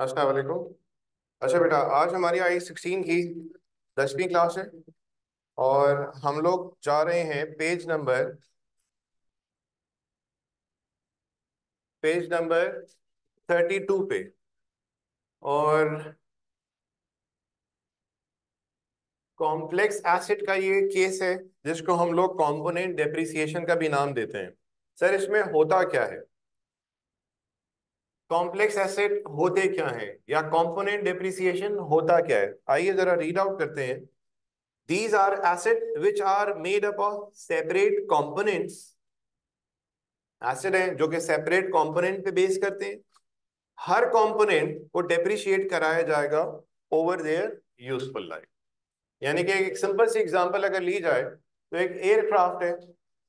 अस्सलाम वालेकुम। अच्छा बेटा, आज हमारी आई 16 की 10वीं क्लास है और हम लोग जा रहे हैं पेज नंबर 32 पे। और कॉम्प्लेक्स एसिड का ये केस है जिसको हम लोग कंपोनेंट डेप्रिसिएशन का भी नाम देते हैं। सर, इसमें होता क्या है? कॉम्प्लेक्स एसिड होते क्या है या कंपोनेंट डेप्रिसिएशन होता क्या है? आइए जरा रीड आउट करते हैं। These are acid which are made up of separate components। Acid हैं जो कि सेपरेट कंपोनेंट पे बेस करते हैं। हर कंपोनेंट को डेप्रिशिएट कराया जाएगा ओवर देयर यूजफुल लाइफ। यानी कि एक सिंपल सी एग्जांपल अगर ली जाए तो एक एयरक्राफ्ट है।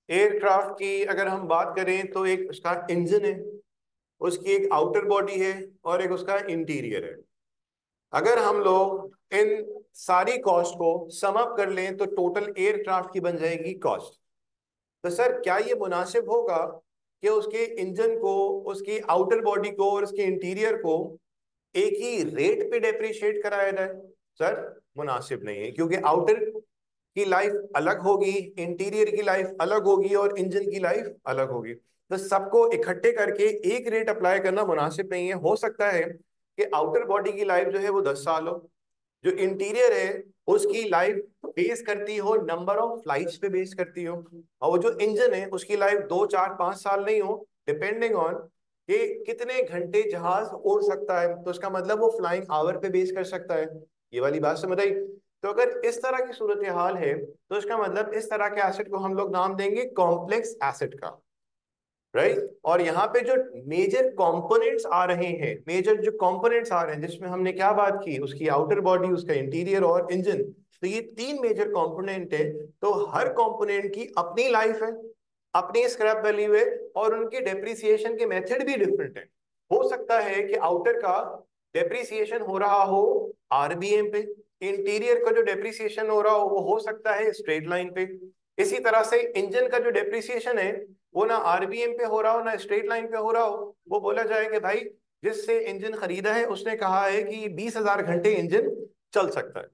एयरक्राफ्ट की अगर हम बात करें तो एक उसका इंजन है, उसकी एक आउटर बॉडी है और एक उसका इंटीरियर है। अगर हम लोग इन सारी कॉस्ट को सम अप कर लें तो टोटल एयरक्राफ्ट की बन जाएगी कॉस्ट। तो सर, क्या ये मुनासिब होगा कि उसके इंजन को, उसकी आउटर बॉडी को और उसके इंटीरियर को एक ही रेट पे डेप्रिशिएट कराया जाए? सर, मुनासिब नहीं है, क्योंकि आउटर की लाइफ अलग होगी, इंटीरियर की लाइफ अलग होगी और इंजन की लाइफ अलग होगी। तो सबको इकट्ठे करके एक रेट अप्लाई करना मुनासिब नहीं है। हो सकता है कि आउटर बॉडी की लाइफ जो है वो 10 साल हो, जो इंटीरियर है उसकी लाइफ बेस करती हो नंबर ऑफ फ्लाइट्स पे बेस करती हो, और वो जो इंजन है उसकी लाइफ 2 4 5 साल नहीं हो, डिपेंडिंग ऑन कि कितने घंटे जहाज उड़ सकता है। तो उसका मतलब वो फ्लाइंग आवर पे बेस कर सकता है। ये वाली बात समझ आई? तो अगर इस तरह की सूरत हाल है तो इसका मतलब इस तरह के एसिड को हम लोग नाम देंगे कॉम्प्लेक्स एसिड का। राइट। और यहाँ पे जो मेजर कंपोनेंट्स आ रहे हैं, मेजर जो कंपोनेंट्स आ रहे हैं जिसमें हमने क्या बात की, उसकी आउटर बॉडी, उसका इंटीरियर और इंजन। तो ये तीन मेजर कंपोनेंट है। तो हर कंपोनेंट की अपनी लाइफ है, अपनी स्क्रैप वैल्यू है और उनके डेप्रिसिएशन के मेथड भी डिफरेंट है। हो सकता है कि आउटर का डेप्रिसिएशन हो रहा हो आरबीएम पे, इंटीरियर का जो डेप्रिसिएशन हो रहा हो सकता है स्ट्रेट लाइन पे। इसी तरह से इंजन का जो डेप्रिसिएशन है वो ना आरबीएम पे हो रहा हो ना स्ट्रेट लाइन पे हो रहा हो। वो बोला जाए कि भाई जिससे इंजन खरीदा है उसने कहा है कि 20,000 घंटे इंजन चल सकता है।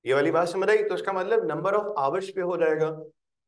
ये वाली बात समझ आई? तो इसका मतलब नंबर ऑफ आवर्स पे हो जाएगा।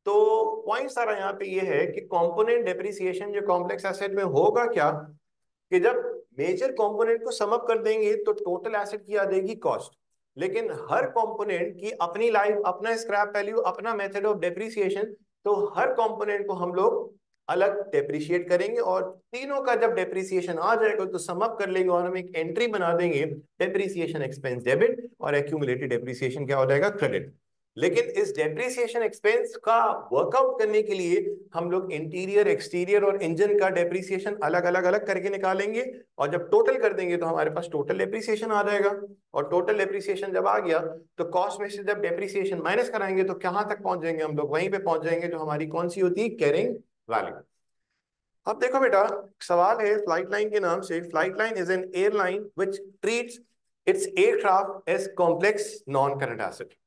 तो पॉइंट सारा यहाँ पे ये है कि कंपोनेंट डेप्रिसिएशन जो कॉम्प्लेक्स एसेट में होगा क्या, कि जब मेजर कंपोनेंट को सम अप कर देंगे तो टोटल एसेट की आ जाएगी कॉस्ट। लेकिन हर कंपोनेंट की अपनी लाइफ, अपना स्क्रैप वैल्यू, अपना मेथड ऑफ डेप्रिसिएशन। तो हर कंपोनेंट को हम लोग अलग डेप्रिशिएट करेंगे और तीनों का जब डेप्रिसिएशन आ जाएगा तो सम अप कर लेंगे और हम एक एंट्री बना देंगे, डेप्रिसिएशन एक्सपेंस डेबिट और एक्यूमुलेटेड डेप्रिसिएशन क्या हो जाएगा, क्रेडिट। लेकिन इस डेप्रिसिएशन एक्सपेंस का वर्कआउट करने के लिए हम लोग इंटीरियर, एक्सटीरियर और इंजन का डेप्रिसिएशन अलग अलग अलग करके निकालेंगे। और जब टोटल कर देंगे तो हमारे पास टोटल डेप्रिसिएशन आ जाएगा। और टोटल डेप्रिसिएशन जब आ गया तो कॉस्ट में से जब डेप्रिसिएशन माइनस कराएंगे तो कहां तक पहुंच जाएंगे, हम लोग वहीं पे पहुंच जाएंगे जो हमारी कौन सी होती है, कैरिंग वैल्यू। अब देखो बेटा, सवाल है फ्लाइट लाइन के नाम से। Flight line is an airline which treats its aircraft as complex non current asset.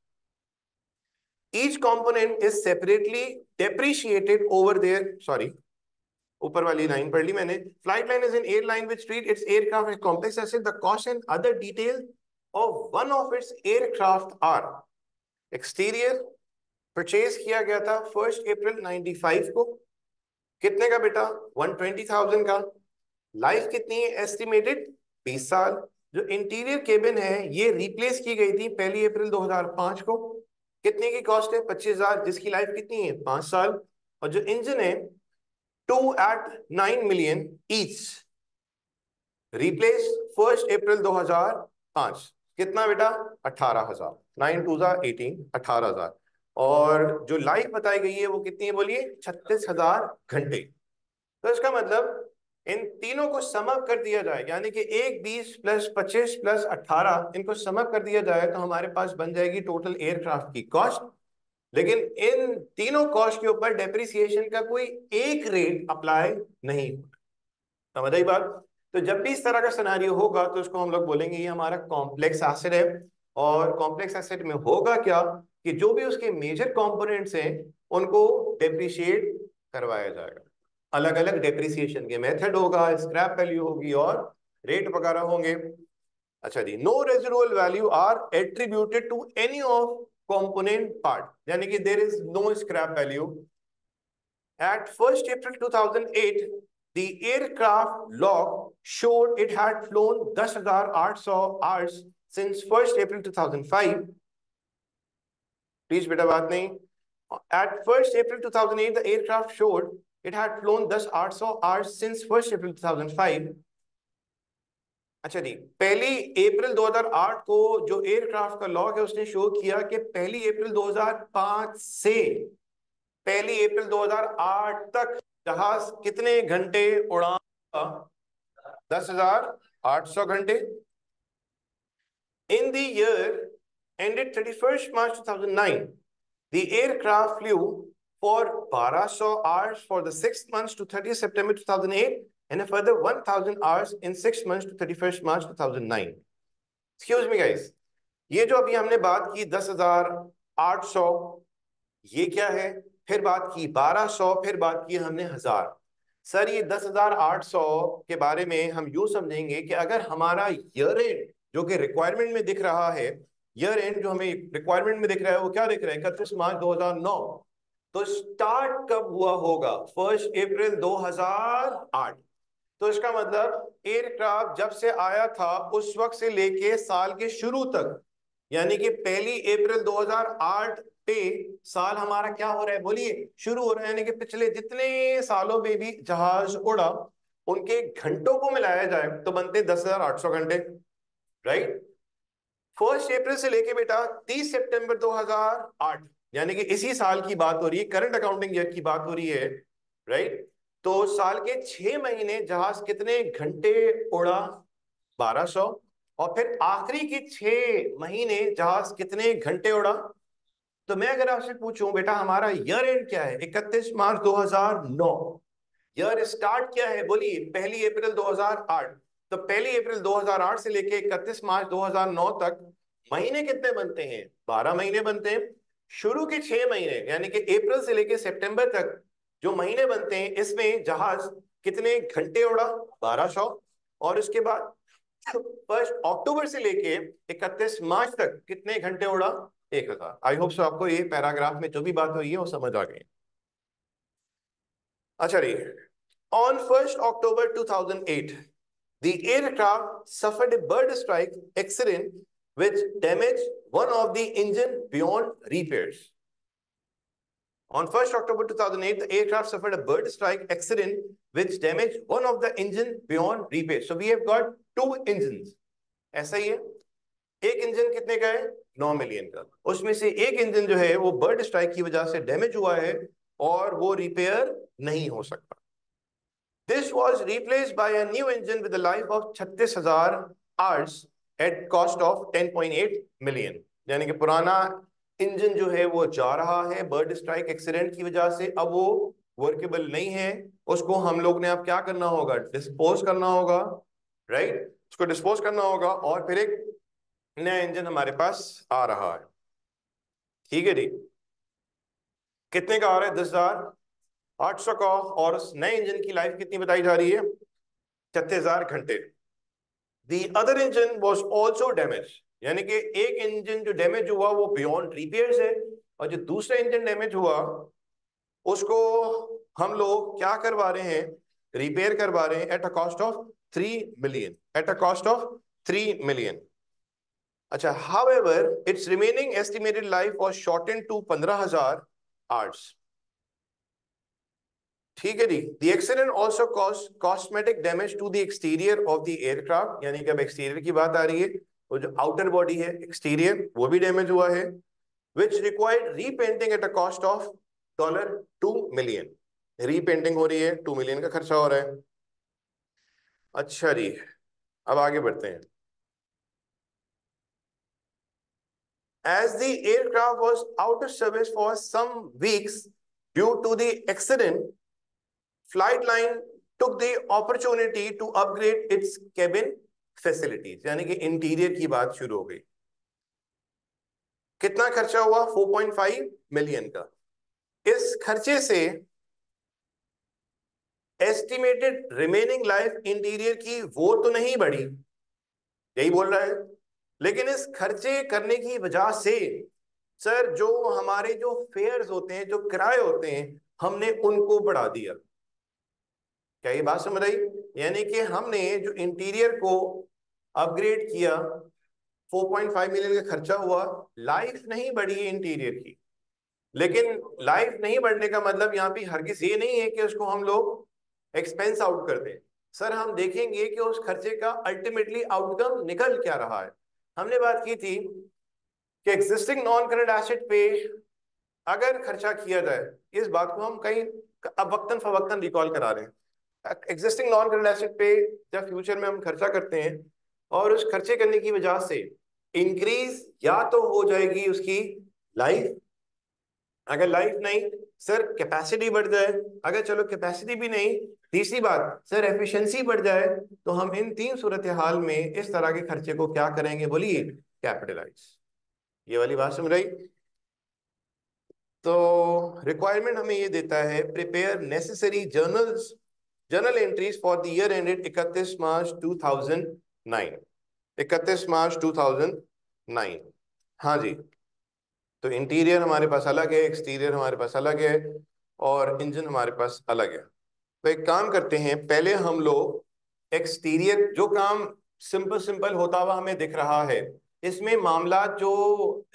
Each component is separately depreciated over their, sorry, ऊपर वाली लाइन पढ़ ली मैंने। Flight line is an airline which treat its aircraft as complex asset. The cost and other detail of one of its aircraft are. Exterior purchase किया गया था 1 अप्रैल 95 को। कितने का बेटा? 120,000 का। लाइफ कितनी है एस्टिमेटेड? 20 साल। जो इंटीरियर केबिन है ये रिप्लेस की गई थी 1 अप्रैल 2005 को। कितने की कॉस्ट है? 25,000, जिसकी लाइफ कितनी है? 5 साल। और जो इंजन है 2 at 9 million ईच, रिप्लेस 1 अप्रैल 2005। कितना बेटा? 18,000। 9 2 18, 18,000। और जो लाइफ बताई गई है वो कितनी है बोलिए? 36,000 घंटे। तो इसका मतलब इन तीनों को समअप कर दिया जाए, यानी कि 1 20 + 25 + 18 इनको समअप कर दिया जाए तो हमारे पास बन जाएगी टोटल एयरक्राफ्ट की कॉस्ट। लेकिन इन तीनों कॉस्ट के ऊपर डेप्रिसिएशन का कोई एक रेट अप्लाई नहीं होता। समझ आई बात? तो जब भी इस तरह का सिनेरियो होगा तो उसको हम लोग बोलेंगे ये हमारा कॉम्प्लेक्स एसिड है। और कॉम्प्लेक्स एसिड में होगा क्या कि जो भी उसके मेजर कंपोनेंट्स हैं उनको डेप्रिशिएट करवाया जाएगा। अलग अलग डेप्रिसिएशन के मेथड होगा, स्क्रैप वैल्यू होगी और रेट वगैरह होंगे। अच्छा जी, no residual value are attributed to any of component part, यानी कि there is no scrap value. At 1st April 2008, the aircraft log showed it had flown 10,800 hours since 1st April 2005. Please बेटा बात नहीं। At 1st April 2008, the aircraft showed it had flown 10,800 hours since 1st April 2005. अच्छा जी, पहली अप्रैल 2008 को जो aircraft का log है उसने शो किया कि पहली अप्रैल 2005 से पहली अप्रैल 2008 तक जहाज कितने घंटे उड़ान, 10,800 घंटे। In the year ended 31st March 2009, the aircraft flew for 1200 hours for the 6 months to 30th September 2008 and a further 1,000 hours in 6 months to 31st March 2009. Excuse me guys, ये जो अभी हमने बात की 10,800, ये क्या है? फिर बात की 1200, फिर बात की हमने 1000। सर ये 10,800 के बारे में हम यूं समझेंगे कि अगर हमारा ईयर एंड जो कि रिक्वायरमेंट में दिख रहा है, ईयर एंड जो हमें रिक्वायरमेंट में दिख रहा है वो क्या दिख रहा है? 31 मार्च 2009। तो स्टार्ट कब हुआ होगा? 1 अप्रैल 2008। तो इसका मतलब एयरक्राफ्ट जब से आया था उस वक्त से लेके साल के शुरू तक, यानी कि पहली अप्रैल 2008 पे साल हमारा क्या हो रहा है? बोलिए, शुरू हो रहा है। यानी कि पिछले जितने सालों में भी जहाज उड़ा उनके घंटों को मिलाया जाए तो बनते 10,800 घंटे, राइट। 1 अप्रैल से लेके बेटा 30 सितंबर 2008, यानी कि इसी साल की बात हो रही है, करंट अकाउंटिंग ईयर की बात हो रही है, राइट। तो साल के 6 महीने जहाज कितने घंटे उड़ा? 1200। और फिर आखिरी के 6 महीने जहाज कितने घंटे उड़ा? तो मैं अगर आपसे पूछूं बेटा हमारा ईयर एंड क्या है? 31 मार्च 2009। ईयर स्टार्ट क्या है? बोलिए, पहली अप्रैल 2008। तो पहली अप्रैल 2008 से लेके 31 मार्च 2009 तक महीने कितने बनते हैं? 12 महीने बनते हैं। शुरू के 6 महीने यानी कि अप्रैल से लेके सितंबर तक जो महीने बनते हैं इसमें जहाज कितने घंटे उड़ा? 1200। और उसके बाद 1 अक्टूबर से लेके 31 मार्च तक कितने घंटे उड़ा? 1,000। आई होप सो आपको ये पैराग्राफ में जो भी बात हुई है वो समझ आ गई। अच्छा जी, on 1st October 2008, the aircraft suffered a bird strike accident which damaged one of the engine beyond repairs. On 1st October 2008, the aircraft suffered a bird strike accident which damaged one of the engine beyond repair. So we have got 2 engines. ऐसा ही है। एक engine कितने का है? 9 million का। उसमें से एक इंजन जो है वो बर्ड स्ट्राइक की वजह से डैमेज हुआ है और वो रिपेयर नहीं हो सकता। This was replaced by a new engine with a life of 36,000 hours at cost of 10.8 million। यानी कि पुराना इंजन जो है वो जा रहा है बर्ड स्ट्राइक एक्सीडेंट की वजह से, अब वो वर्केबल नहीं है। उसको हम लोग ने अब क्या करना होगा? डिस्पोज करना होगा, राइट। उसको डिस्पोज करना होगा और फिर एक नया इंजन हमारे पास आ रहा है। ठीक है जी, कितने का आ रहा है? 10,800 का। और उस नए इंजन की लाइफ कितनी बताई जा रही है? 36,000 घंटे। The other engine was also damage, यानी कि एक इंजन जो डैमेज हुआ वो बियॉन्ड रिपेयर्स है, और जो दूसरा इंजन डैमेज हुआ उसको हम लोग क्या करवा रहे हैं? रिपेयर करवा रहे हैं at a cost of 3 million, at a cost of 3 million. अच्छा, however, its remaining estimated life was shortened to 15,000 hours। ठीक है जी। The accident also caused cosmetic damage to the exterior of the aircraft, यानी कि अब exterior की बात आ रही है, वो जो आउटर बॉडी है एक्सटीरियर वो भी डैमेज हुआ है, which required repainting at a cost of $2 million। Repainting हो रही है, 2 मिलियन का खर्चा हो रहा है। अच्छा जी, अब आगे बढ़ते हैं। As the aircraft was out of service for some weeks due to the accident, Flightline took the opportunity to upgrade its cabin facilities। यानी कि इंटीरियर की बात शुरू हो गई। कितना खर्चा हुआ? 4.5 मिलियन का। इस खर्चे से एस्टिमेटेड रिमेनिंग लाइफ इंटीरियर की वो तो नहीं बढ़ी, यही बोल रहा है, लेकिन इस खर्चे करने की वजह से सर जो हमारे जो फेयर्स होते हैं, जो किराए होते हैं, हमने उनको बढ़ा दिया। क्या ये बात समझ आई? यानी कि हमने जो इंटीरियर को अपग्रेड किया, 4.5 मिलियन का खर्चा हुआ, लाइफ नहीं बढ़ी है इंटीरियर की। लेकिन लाइफ नहीं बढ़ने का मतलब यहाँ पे हरगिज ये नहीं है कि उसको हम लोग एक्सपेंस आउट कर दें। सर हम देखेंगे कि उस खर्चे का अल्टीमेटली आउटकम निकल क्या रहा है। हमने बात की थी कि एग्जिस्टिंग नॉन करंट एसेट पे अगर खर्चा किया जाए, इस बात को हम कहीं अब वक्तन फवक्तन रिकॉल करा रहे हैं, एग्जिस्टिंग नॉन करंट एसेट पे जब फ्यूचर में हम खर्चा करते हैं और उस खर्चे करने की वजह से इंक्रीज या तो हो जाएगी उसकी लाइफ, अगर लाइफ नहीं सर कैपेसिटी बढ़ जाए, अगर चलो कैपेसिटी भी नहीं, तीसरी बात सर एफिशिएंसी बढ़ जाए, तो हम इन तीन सूरत हाल में इस तरह के खर्चे को क्या करेंगे, बोलिए कैपिटलाइज। ये वाली बात समझ रही? तो रिक्वायरमेंट हमें ये देता है, prepare necessary journal entries for the year ended 31 मार्च 2009। 31 मार्च 2009। हाँ जी। तो इंटीरियर हमारे पास अलग है, एक्सटीरियर हमारे पास अलग है, और इंजन हमारे पास अलग है। तो एक काम करते हैं, पहले हम लोग एक्सटीरियर जो काम सिंपल सिंपल होता हुआ हमें दिख रहा है, इसमें मामला जो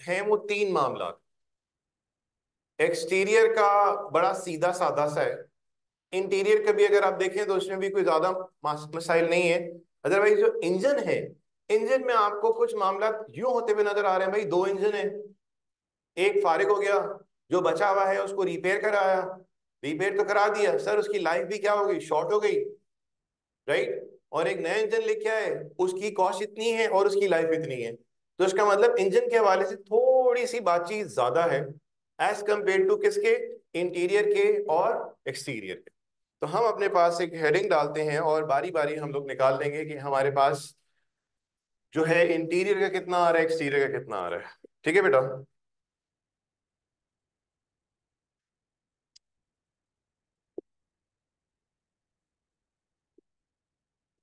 है वो तीन मामला। एक्सटीरियर का बड़ा सीधा साधा सा है, इंटीरियर का भी अगर आप देखें तो उसमें भी कोई ज्यादा मसाइल नहीं है। अदरवाइज जो इंजन है, इंजन में आपको कुछ मामला यूं होते हुए नजर आ रहे हैं, भाई दो इंजन है, एक फारिग हो गया, जो बचा हुआ है उसको रिपेयर कराया, रिपेयर तो करा दिया सर, उसकी लाइफ भी क्या हो गई, शॉर्ट हो गई, राइट। और एक नया इंजन लेके आए, उसकी कॉस्ट इतनी है और उसकी लाइफ इतनी है, तो इसका मतलब इंजन के हवाले से थोड़ी सी बातचीत ज्यादा है एज कंपेयर टू किसके, इंटीरियर के और एक्सटीरियर के। तो हम अपने पास एक हेडिंग डालते हैं और बारी बारी हम लोग निकाल लेंगे कि हमारे पास जो है इंटीरियर का कितना आ रहा है, एक्सटीरियर का कितना आ रहा है। ठीक है बेटा?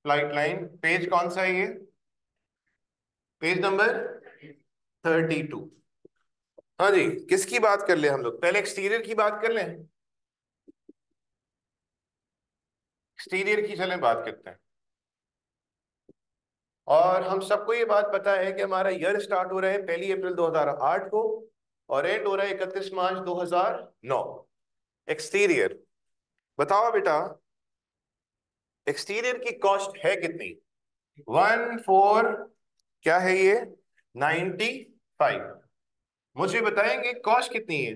फ्लाइट लाइन पेज कौन सा है ये? Page number 32। हाँ जी, किसकी बात कर ले हम लोग, पहले एक्सटीरियर की बात कर लें, एक्सटीरियर की चलें बात करते हैं। और हम सबको ये बात पता है कि हमारा ईयर स्टार्ट हो रहा है 1 अप्रैल 2008 को और एंड हो रहा है 31 मार्च 2009। एक्सटीरियर बताओ बेटा, एक्सटीरियर की कॉस्ट है कितनी? 14, क्या है ये, 95। मुझे बताएंगे कॉस्ट कितनी है,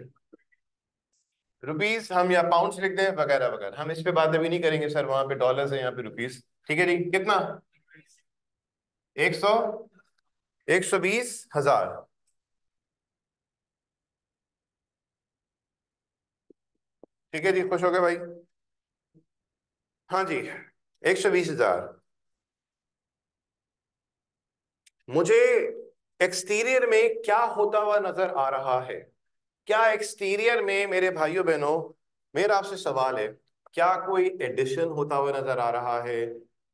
रुपीस हम या पाउंड्स लिख दें वगैरह वगैरह, हम इस पे बात अभी नहीं करेंगे सर, वहां पे डॉलर्स है यहाँ पे रुपीस। ठीक है जी, कितना? 100, 120,000। ठीक है जी, खुश हो गए भाई? हाँ जी, 120,000। मुझे एक्सटीरियर में क्या होता हुआ नजर आ रहा है? क्या एक्सटीरियर में मेरे भाइयों बहनों, मेरा आपसे सवाल है, क्या कोई एडिशन होता हुआ नजर आ रहा है,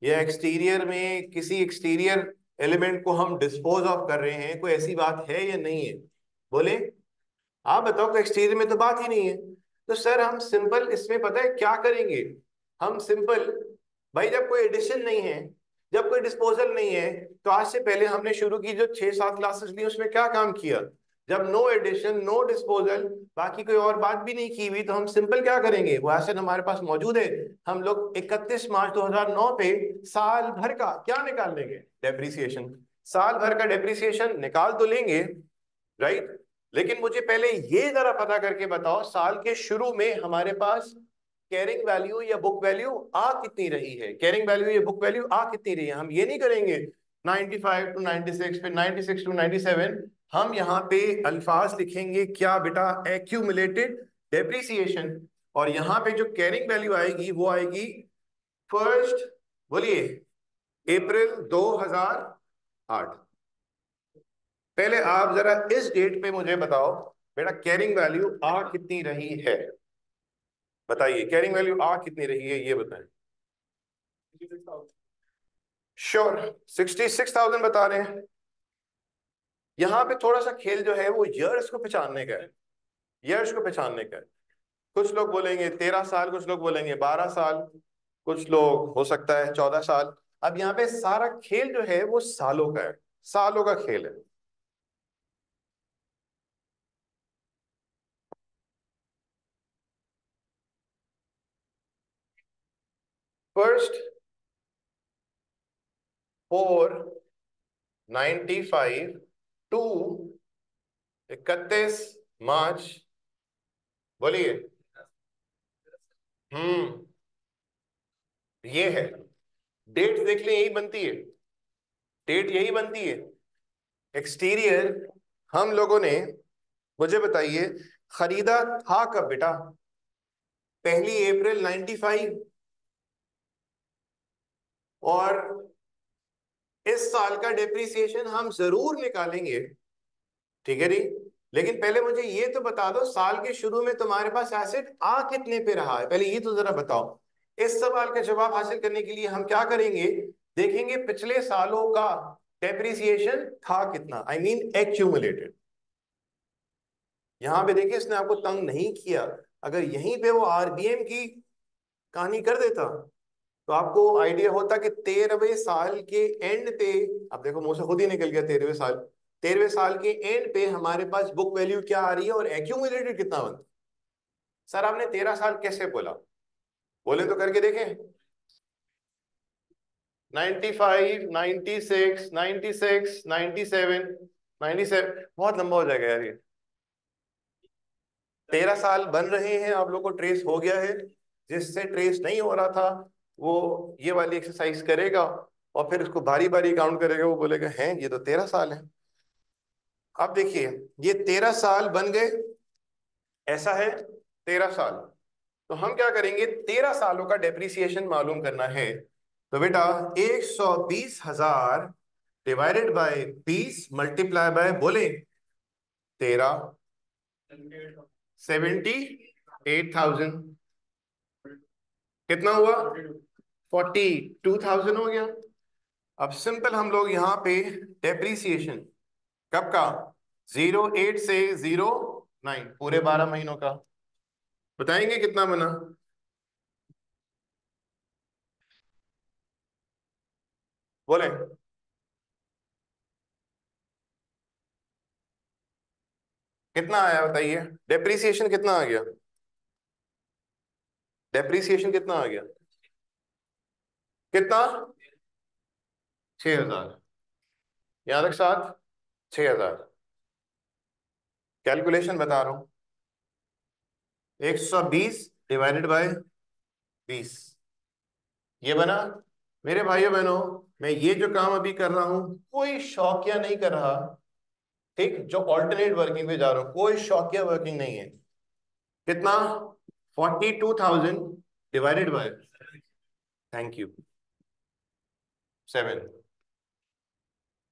या एक्सटीरियर में किसी एक्सटीरियर एलिमेंट को हम डिस्पोज ऑफ कर रहे हैं, कोई ऐसी बात है या नहीं है? बोले, आप बताओ कि एक्सटीरियर में तो बात ही नहीं है। तो सर हम सिंपल इसमें पता है क्या करेंगे, हम सिंपल, भाई जब कोई एडिशन नहीं है, जब कोई डिस्पोजल नहीं है, तो आज से पहले हमने शुरू की जो 6-7 क्लासेस ली उसमें क्या काम किया, जब नो एडिशन नो डिस्पोजल, बाकी कोई और बात भी नहीं की हुई, तो हम सिंपल क्या करेंगे, वो एसेट हमारे पास मौजूद है, हम लोग 31 मार्च 2009 पे साल भर का क्या निकाल लेंगे, डेप्रिसिएशन। साल भर का डेप्रिसिएशन निकाल तो लेंगे, राइट। लेकिन मुझे पहले ये जरा पता करके बताओ, साल के शुरू में हमारे पास कैरिंग वैल्यू या बुक वैल्यू आ कितनी रही है, कैरिंग वैल्यू या बुक वैल्यू आ कितनी रही है। हम ये नहीं करेंगे 95 टू 96, फिर 96 टू 97, हम यहाँ पे अल्फाज लिखेंगे क्या बेटा, एक्यूमुलेटेड डेप्रिसिएशन। और यहाँ पे जो कैरिंग वैल्यू आएगी वो आएगी फर्स्ट, बोलिए, अप्रैल 2008। पहले आप जरा इस डेट पे मुझे बताओ बेटा, कैरिंग वैल्यू आ कितनी रही है? बताइए कैरिंग वैल्यू आ कितनी रही है ये बताएं। श्योर 66,000 बता रहे हैं। यहाँ पे थोड़ा सा खेल जो है वो ईयर्स को पहचानने का है, ईयर्स को पहचानने का है। कुछ लोग बोलेंगे 13 साल, कुछ लोग बोलेंगे 12 साल, कुछ लोग हो सकता है 14 साल। अब यहाँ पे सारा खेल जो है वो सालों का है, सालों का खेल है। फर्स्ट 4/95 टू 31 मार्च, बोलिए। हम्म, ये है डेट, देख लें यही बनती है, डेट यही बनती है। एक्सटीरियर हम लोगों ने, मुझे बताइए, खरीदा था कब बेटा? 1 अप्रैल 95। और इस साल का डेप्रिसिएशन हम जरूर निकालेंगे, ठीक है जी। लेकिन पहले मुझे ये तो बता दो, साल के शुरू में तुम्हारे पास एसेट आ कितने पे रहा है, पहले ये तो जरा बताओ। इस सवाल का जवाब हासिल करने के लिए हम क्या करेंगे, देखेंगे पिछले सालों का डेप्रिसिएशन था कितना, आई मीन एक्यूमुलेटेड। यहां पे देखिए इसने आपको तंग नहीं किया। अगर यहीं पे वो आरबीएम की कहानी कर देता तो आपको आइडिया होता कि 13वें साल के एंड पे, अब देखो मुंह से खुद ही निकल गया 13वें साल, 13वें साल के एंड पे हमारे पास बुक वैल्यू क्या आ रही है और एक्यूमुलेटेड कितना बनता। सर आपने 13 साल कैसे बोला, बोले तो करके देखें। 95, 96, 96, 97, 97, बहुत लंबा हो जाएगा यार ये। 13 साल बन रहे हैं, आप लोग को ट्रेस हो गया है। जिससे ट्रेस नहीं हो रहा था वो ये वाली एक्सरसाइज करेगा और फिर उसको बारी बारी काउंट करेगा, वो बोलेगा हैं ये तो 13 साल है। अब देखिए ये 13 साल बन गए, ऐसा है 13 साल। तो हम क्या करेंगे, 13 सालों का डेप्रिसिएशन मालूम करना है। तो बेटा 120,000 डिवाइडेड बाय 20 मल्टीप्लाई बाय, बोले 13, 78,000, कितना हुआ? 42,000 हो गया। अब सिंपल हम लोग यहाँ पे डेप्रीसिएशन कब का, 08 से 09, पूरे 12 महीनों का बताएंगे कितना बना। बोले कितना आया बताइए, डेप्रीसिएशन कितना आ गया, डेप्रीसिएशन कितना आ गया, कितना? 6,000, यहाँ तक साथ 6,000। कैलकुलेशन बता रहा हूँ, 120 डिवाइडेड बाय 20, ये बना। मेरे भाइयों बहनों, मैं ये जो काम अभी कर रहा हूं कोई शौकिया नहीं कर रहा, ठीक, जो ऑल्टरनेट वर्किंग पे जा रहा हूं कोई शौकिया वर्किंग नहीं है। कितना? 42,000 डिवाइडेड बाय, थैंक यू, 7।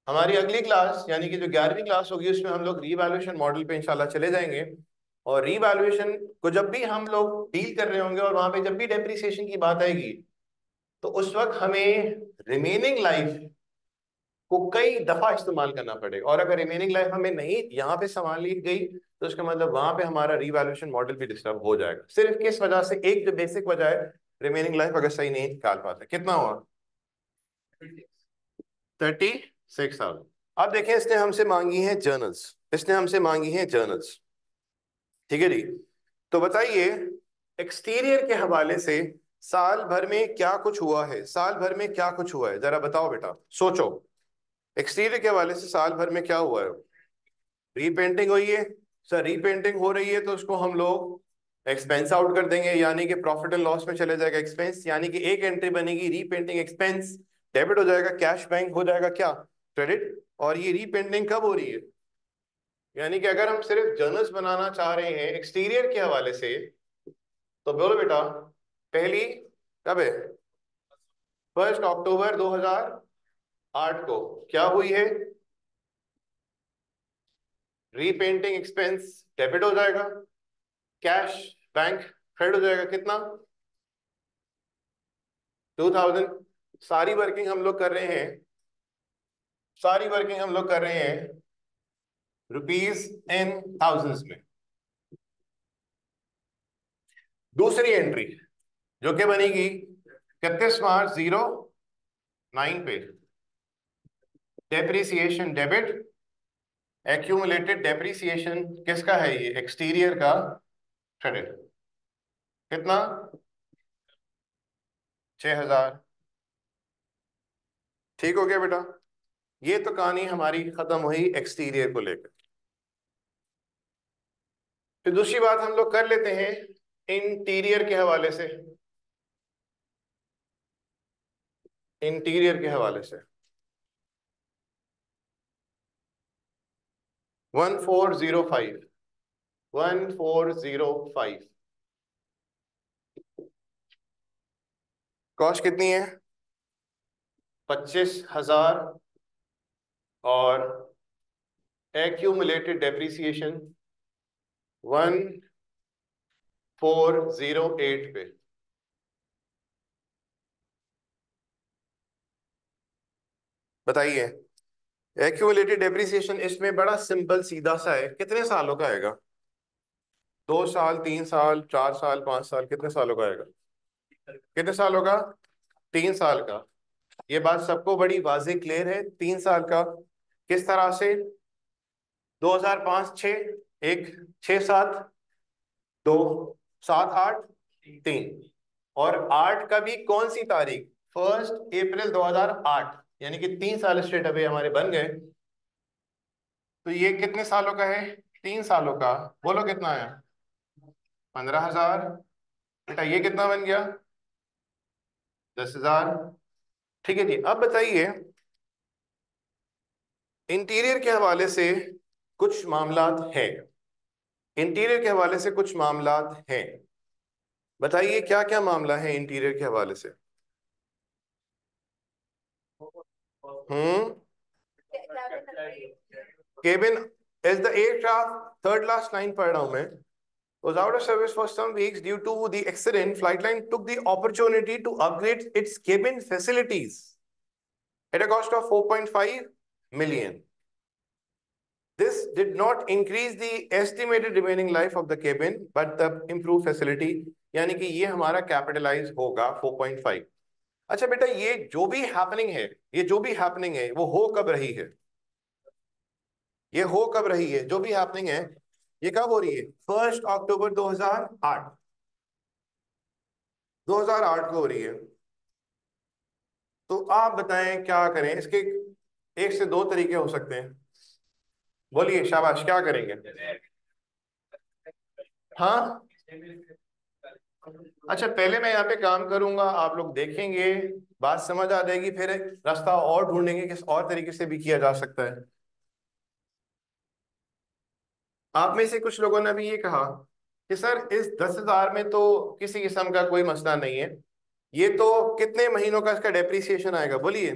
हमारी अगली क्लास यानी कि जो 11वीं क्लास होगी उसमें हम लोग रीवैल्यूएशन मॉडल पे इंशाल्लाह चले जाएंगे। और रीवैल्यूएशन को जब भी हम लोग डील कर रहे होंगे और वहां पे जब भी डेप्रिसिएशन की बात आएगी तो उस वक्त हमें रिमेनिंग लाइफ को कई दफा इस्तेमाल करना पड़ेगा। और अगर रिमेनिंग लाइफ हमें नहीं यहाँ पे संभाली गई तो उसका मतलब वहां पे हमारा रीवैल्यूएशन मॉडल भी डिस्टर्ब हो जाएगा। सिर्फ किस वजह से, एक जो बेसिक वजह है, रिमेनिंग लाइफ अगर सही नहीं निकाल पाते। कितना हुआ? 36,000। अब देखें इसने हमसे मांगी है जर्नल्स, इसने हमसे मांगी है जर्नल्स, ठीक है जी। तो बताइए एक्सटीरियर के हवाले से साल भर में क्या कुछ हुआ है, साल भर में क्या कुछ हुआ है, जरा बताओ बेटा, सोचो। एक्सटीरियर के हवाले से साल भर में क्या हुआ है? रीपेंटिंग हुई है। सर रीपेंटिंग हो रही है तो उसको हम लोग एक्सपेंस आउट कर देंगे, यानी कि प्रॉफिट एंड लॉस में चले जाएगा एक्सपेंस, यानी कि एक एंट्री बनेगी रीपेंटिंग एक्सपेंस, डेबिट हो जाएगा, कैश बैंक हो जाएगा क्या, क्रेडिट। और ये रीपेंटिंग कब हो रही है, यानी कि अगर हम सिर्फ जर्नल्स बनाना चाह रहे हैं एक्सटीरियर के हवाले से तो बोलो बेटा, पहली कब है? 1 अक्टूबर 2008 को क्या हुई है, रीपेंटिंग एक्सपेंस डेबिट हो जाएगा, कैश बैंक क्रेडिट हो जाएगा कितना, 2000। सारी वर्किंग हम लोग कर रहे हैं, सारी वर्किंग हम लोग कर रहे हैं रुपीज इन थाउजेंड्स में। दूसरी एंट्री जो कि बनेगी 31 मार्च 09 पे, डेप्रिसिएशन डेबिट, एक्यूमुलेटेड डेप्रिसिएशन किसका है, ये एक्सटीरियर का क्रेडिट, कितना, 6000। ठीक हो गया बेटा, ये तो कहानी हमारी खत्म हुई एक्सटीरियर को लेकर। फिर दूसरी बात हम लोग कर लेते हैं इंटीरियर के हवाले से, इंटीरियर के हवाले से 1405, 1405 कॉस्ट कितनी है, 25,000 और एक्यूमुलेटेड डेप्रिसिएशन 1408 पे। बताइए, एक्यूमुलेटेड डेप्रिसिएशन इसमें बड़ा सिंपल सीधा सा है, कितने सालों का आएगा, 2 साल, 3 साल, 4 साल, 5 साल, कितने सालों का आएगा, कितने सालों का, 3 साल का। ये बात सबको बड़ी वाज़ेह क्लियर है, 3 साल का। किस तरह से, 2005 6, एक 6 7, 2 7 8 3, और 8 का भी कौन सी तारीख, 1 अप्रैल 2008, यानी कि 3 साल स्ट्रेट अवे हमारे बन गए। तो ये कितने सालों का है, 3 सालों का। बोलो कितना आया, 15,000। बेटा ये कितना बन गया, 10,000। ठीक है जी, अब बताइए इंटीरियर के हवाले से कुछ मामलात हैं, इंटीरियर के हवाले से कुछ मामलात हैं। बताइए क्या क्या मामला है इंटीरियर के हवाले से। Hmm, cabin is the aircraft, third last line पढ़ रहा हूं मैं, was out of service for some weeks due to the accident. Flightline took the opportunity to upgrade its cabin facilities at a cost of 4.5 million. This did not increase the estimated remaining life of the cabin, but the improved facility, यानी कि ये हमारा capitalise होगा 4.5। अच्छा बेटा, ये जो भी हैपनिंग है, ये जो भी हैपनिंग है वो हो कब रही है, ये हो कब रही है, जो भी हैपनिंग है ये कब हो रही है, 1 अक्टूबर 2008, 2008 को हो रही है। तो आप बताएं क्या करें इसके, एक से दो तरीके हो सकते हैं, बोलिए शाबाश, क्या करेंगे। हाँ, अच्छा पहले मैं यहाँ पे काम करूंगा, आप लोग देखेंगे, बात समझ आ जाएगी, फिर रास्ता और ढूंढेंगे किस और तरीके से भी किया जा सकता है। आप में से कुछ लोगों ने भी ये कहा कि सर इस 10,000 में तो किसी किस्म का कोई मसला नहीं है, ये तो कितने महीनों का इसका डेप्रिसिएशन आएगा, बोलिए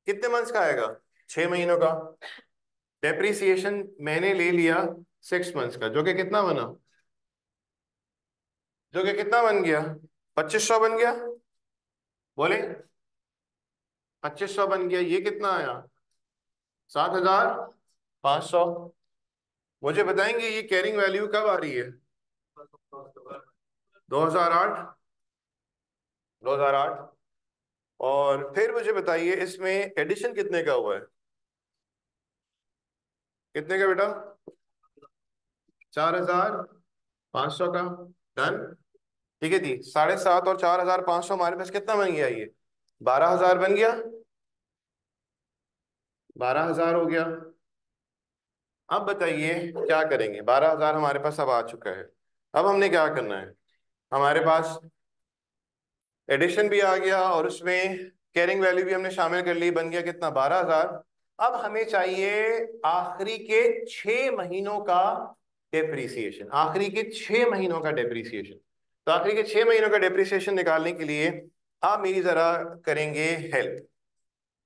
कितने मंथ्स का आएगा, 6 महीनों का। डेप्रिसिएशन मैंने ले लिया 6 मंथ्स का, जो कि कितना बना, जो कि कितना बन गया, 2500 बन गया, बोले 2500 बन गया। ये कितना आया, 7,500। मुझे बताएंगे ये कैरिंग वैल्यू कब आ रही है, 2008, 2008। और फिर मुझे बताइए इसमें एडिशन कितने का हुआ है, कितने का बेटा, 4,500 का। डन, ठीक है जी, 7,500 और 4,500 हमारे पास कितना बन गया, ये 12,000 बन गया, 12,000 हो गया। अब बताइए क्या करेंगे, 12,000 हमारे पास अब आ चुका है। अब हमने क्या करना है, हमारे पास एडिशन भी आ गया और उसमें कैरिंग वैल्यू भी हमने शामिल कर ली, बन गया कितना, 12,000। अब हमें चाहिए आखिरी के 6 महीनों का डेप्रीसिएशन, आखिरी के 6 महीनों का डेप्रीसिएशन। तो आखिरी के 6 महीनों का डेप्रीसिएशन निकालने के लिए आप मेरी जरा करेंगे हेल्प।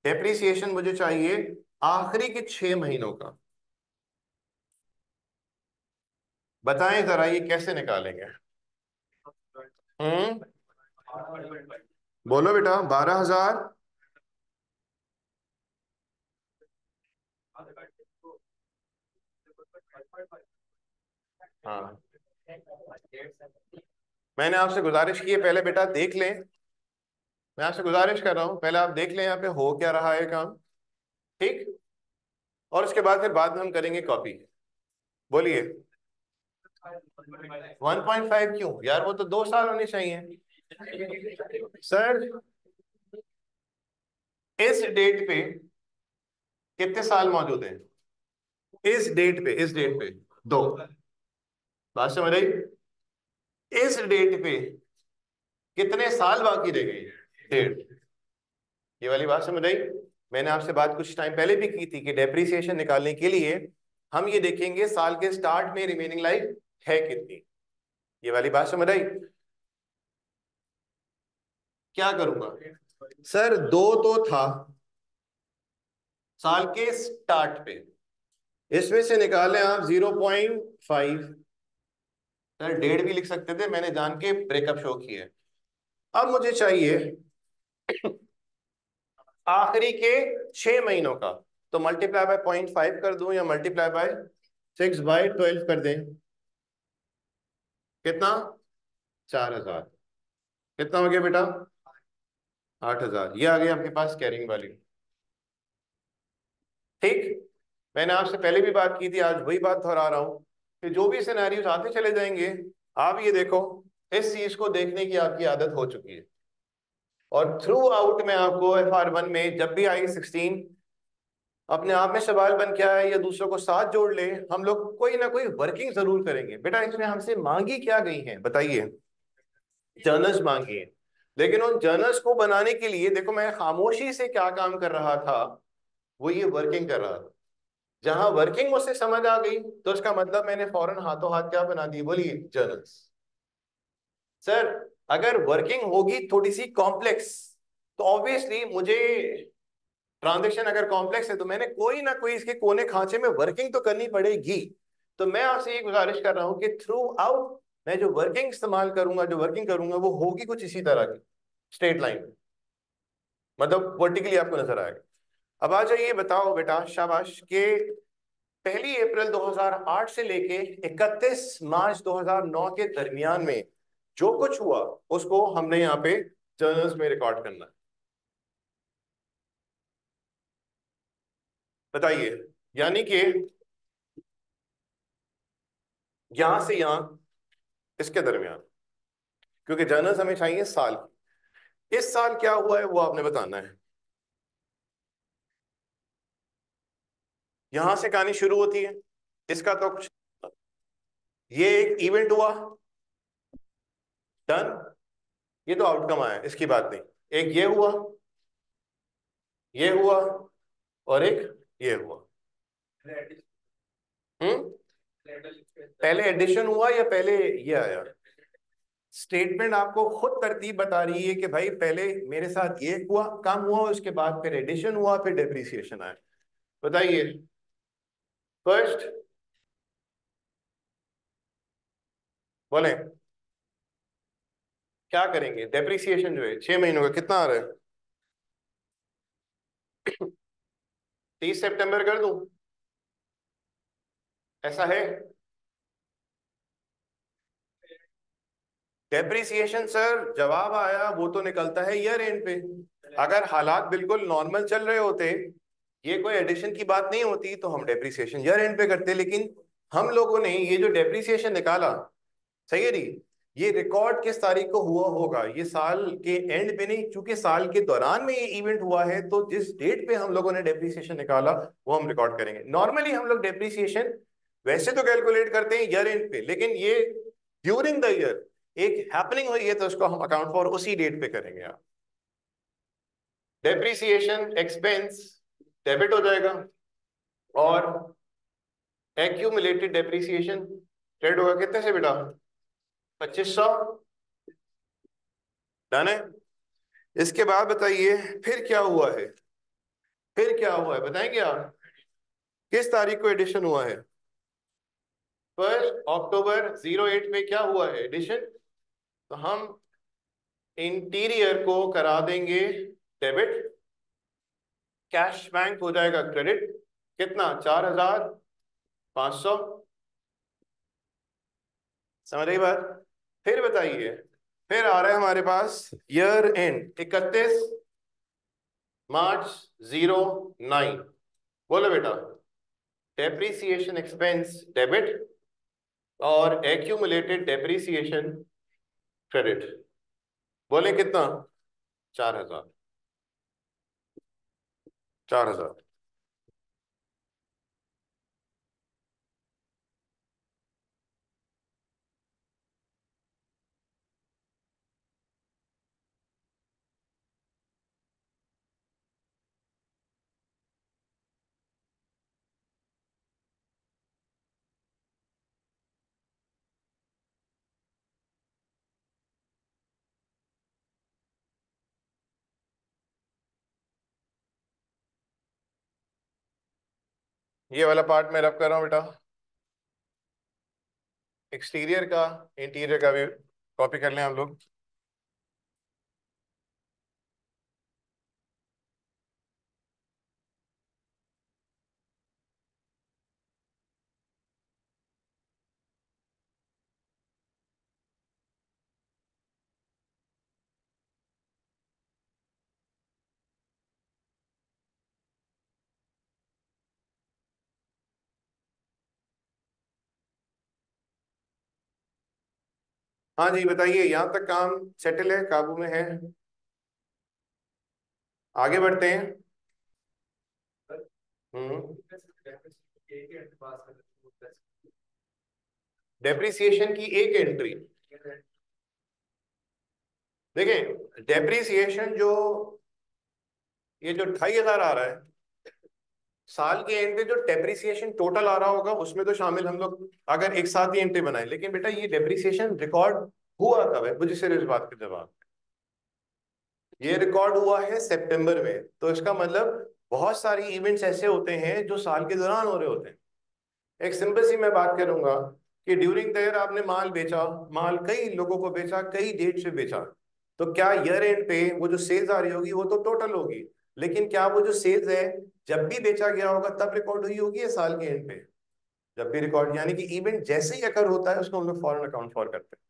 डेप्रीसिएशन मुझे चाहिए आखिरी के 6 महीनों का, बताएं जरा ये कैसे निकालेंगे। हम्म, बोलो बेटा। 12,000। हाँ, मैंने आपसे गुजारिश की है, पहले बेटा देख लें। मैं आपसे गुजारिश कर रहा हूँ, पहले आप देख लें यहाँ पे हो क्या रहा है काम। ठीक। और उसके बाद फिर बाद में हम करेंगे कॉपी। बोलिए। 1.5 क्यों यार, वो तो 2 साल होने चाहिए। सर, इस डेट पे कितने साल मौजूद हैं? इस डेट पे 2। बात समझ आई? इस डेट पे कितने साल बाकी रह गए? 1.5। ये वाली बात समझ आई? मैंने आपसे बात कुछ टाइम पहले भी की थी कि डेप्रिसिएशन निकालने के लिए हम ये देखेंगे साल के स्टार्ट में रिमेनिंग लाइफ है कितनी। ये वाली बात समझ आई? क्या करूंगा? सर, 2 तो था साल के स्टार्ट पे, इसमें से निकालें आप 0.5। सर, 1.5 भी लिख सकते थे, मैंने जान के ब्रेकअप शो किया है। अब मुझे चाहिए आखिरी के 6 महीनों का। तो मल्टीप्लाई बाय 0.5 कर दूं या मल्टीप्लाई बाय 6/12 कर दें? कितना? 4,000। कितना हो गया बेटा? 8,000। ये आ गई आपके पास कैरिंग वाली। ठीक। मैंने आपसे पहले भी बात की थी, आज वही बात दोहरा रहा हूं कि जो भी सिनेरियोस आते चले जाएंगे, आप ये देखो, इस चीज को देखने की आपकी आदत हो चुकी है। और थ्रू आउट में आपको FR1 में जब भी I16 अपने आप में सवाल बन के आए या दूसरों को साथ जोड़ ले, हम लोग कोई ना कोई वर्किंग जरूर करेंगे। बेटा, इसमें हमसे मांगी क्या गई है बताइए? जर्नल्स मांगी है। लेकिन उन जर्नल्स को बनाने के लिए देखो, मैं खामोशी से क्या काम कर रहा था, वो ये वर्किंग कर रहा था। जहां वर्किंग मुझसे समझ आ गई तो इसका मतलब मैंने फौरन हाथों हाथ क्या बना दी? बोलिए, जर्नल्स। सर, अगर वर्किंग होगी थोड़ी सी कॉम्प्लेक्स, तो ऑब्वियसली मुझे ट्रांजेक्शन अगर कॉम्प्लेक्स है तो मैंने कोई ना कोई इसके कोने खांचे में वर्किंग तो करनी पड़ेगी। तो मैं आपसे ये गुजारिश कर रहा हूं कि थ्रू आउट मैं जो वर्किंग इस्तेमाल करूंगा, जो वर्किंग करूंगा, वो होगी कुछ इसी तरह की, स्ट्रेट लाइन में, मतलब वर्टिकली आपको नजर आएगा। अब आ जाइए, बताओ बेटा, शाबाश, के 1 अप्रैल 2008 से लेके 31 मार्च 2009 के दरमियान में जो कुछ हुआ उसको हमने यहाँ पे जर्नल्स में रिकॉर्ड करना है। बताइए। यानी कि यहां से यहां, इसके दरमियान, क्योंकि जर्नल्स हमें चाहिए साल की। इस साल क्या हुआ है वो आपने बताना है। यहां से कहानी शुरू होती है। इसका तो कुछ, ये एक इवेंट हुआ, डन, ये तो आउटकम आया, इसकी बात नहीं। एक ये हुआ, ये हुआ, और एक ये हुआ। हम्म, पहले एडिशन हुआ या पहले ये आया? स्टेटमेंट आपको खुद तरतीब बता रही है कि भाई पहले मेरे साथ ये हुआ, काम हुआ, उसके बाद फिर एडिशन हुआ, फिर डेप्रिसिएशन आया। बताइए। फर्स्ट बोले, क्या करेंगे? डेप्रिसिएशन जो है 6 महीनों का कितना आ रहा है? 30 सितंबर कर दूं? ऐसा है? डेप्रिसिएशन सर, जवाब आया, वो तो निकलता है ईयर एंड पे। अगर हालात बिल्कुल नॉर्मल चल रहे होते, ये कोई एडिशन की बात नहीं होती, तो हम डेप्रिसिएशन ईयर एंड पे करते। लेकिन हम लोगों ने ये जो डेप्रिसिएशन निकाला, सही है जी, ये रिकॉर्ड किस तारीख को हुआ होगा? ये साल के एंड पे नहीं, क्योंकि साल के दौरान में ये इवेंट हुआ है, तो जिस डेट पे हम लोगों ने डेप्रिसिएशन निकाला वो हम रिकॉर्ड करेंगे। नॉर्मली हम लोग डेप्रिसिएशन वैसे तो कैलकुलेट करते हैं ईयर एंड पे, लेकिन ये ड्यूरिंग द ईयर एक हैपनिंग हुई है, तो उसको हम अकाउंट फॉर उसी डेट पे करेंगे। आप डेप्रिसिएशन एक्सपेंस डेबिट हो जाएगा, और एक्यूमुलेटेड डेप्रिसिएशन क्रेडिट होगा। कितने से बेटा? 2500। डन है। इसके बाद बताइए फिर क्या हुआ है? फिर क्या हुआ है बताएंगे आप? किस तारीख को एडिशन हुआ है? 1 अक्टूबर 08 में क्या हुआ है? एडिशन। तो हम इंटीरियर को करा देंगे डेबिट, कैश बैंक हो जाएगा क्रेडिट। कितना? 4,500। समझ रही बात? फिर बताइए, फिर आ रहा है हमारे पास ईयर एंड 31 मार्च 09। बोलो बेटा, डेप्रीसिएशन एक्सपेंस डेबिट और एक्यूमुलेटेड डेप्रीसिएशन क्रेडिट। बोले कितना? 4,000। 4,000। ये वाला पार्ट मैं रब कर रहा हूँ बेटा, एक्सटीरियर का इंटीरियर का भी कॉपी कर लें हम लोग। हाँ जी बताइए, यहाँ तक काम सेटल है, काबू में है? आगे बढ़ते हैं। हम्म। डेप्रिसिएशन की एक एंट्री, देखें डेप्रिसिएशन जो ये जो 2,500 आ रहा है, साल के एंड पे जो डेप्रिसिएशन टोटल आ रहा होगा उसमें तो शामिल हम लोग अगर एक साथ ही एंट्री बनाए। लेकिन बेटा ये डेप्रिसिएशन रिकॉर्ड हुआ कब है? मुझे सिर्फ इस बात का जवाब। ये रिकॉर्ड हुआ है सितंबर में, तो इसका मतलब बहुत सारी इवेंट्स ऐसे होते हैं जो साल के दौरान हो रहे होते हैं। एक सिंपल सी मैं बात करूंगा कि ड्यूरिंग द ईयर आपने माल बेचा, माल कई लोगों को बेचा, कई डेट से बेचा, तो क्या ईयर एंड पे वो जो सेल्स आ रही होगी वो तो टोटल होगी, लेकिन क्या वो जो सेल्स है जब भी बेचा गया होगा तब रिकॉर्ड हुई होगी या साल के एंड पे? जब भी रिकॉर्ड, यानी कि इवेंट जैसे ही अकर होता है उसको हम लोग फॉरन अकाउंट फॉर करते हैं।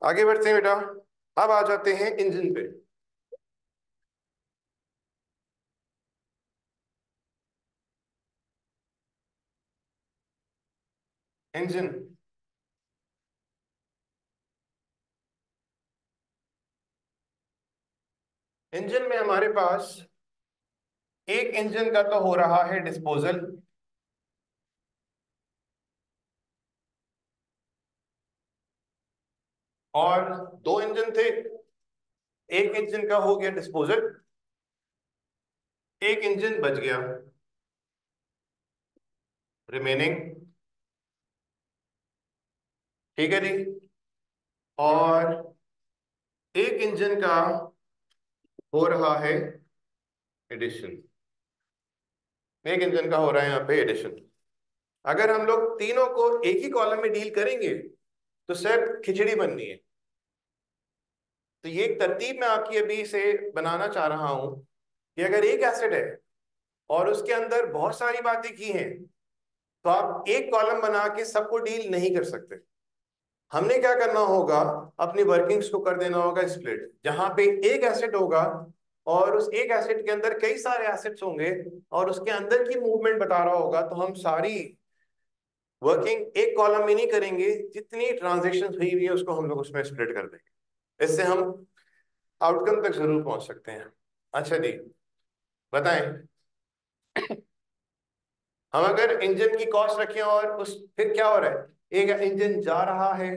आगे बढ़ते हैं बेटा, अब आ जाते हैं इंजन पे। इंजन, इंजन में हमारे पास एक इंजन का तो हो रहा है डिस्पोजल, और दो इंजन थे, एक इंजन का हो गया डिस्पोजल, एक इंजन बच गया रिमेनिंग। ठीक है जी। और एक इंजन का हो रहा है एडिशन, एक इंजन का हो रहा है यहाँ पे एडिशन। अगर हम लोग तीनों को एक ही कॉलम में डील करेंगे तो सर खिचड़ी बननी है। तो ये एक तरतीब मैं आपकी अभी से बनाना चाह रहा हूं कि अगर एक एसेट है और उसके अंदर बहुत सारी बातें की हैं, तो आप एक कॉलम बना के सबको डील नहीं कर सकते। हमने क्या करना होगा, अपनी वर्किंग्स को कर देना होगा स्प्लिट, जहां पे एक एसेट होगा और उस एक एसेट के अंदर कई सारे एसेट्स होंगे और उसके अंदर की मूवमेंट बता रहा होगा, तो हम सारी वर्किंग एक कॉलम में नहीं करेंगे, जितनी ट्रांजेक्शन हुई हुई है उसको हम लोग उसमें स्प्लिट कर देंगे। इससे हम आउटकम तक जरूर पहुंच सकते हैं। अच्छा जी बताएं, हम अगर इंजन की कॉस्ट रखें और उस फिर क्या हो रहा है, एक इंजन जा रहा है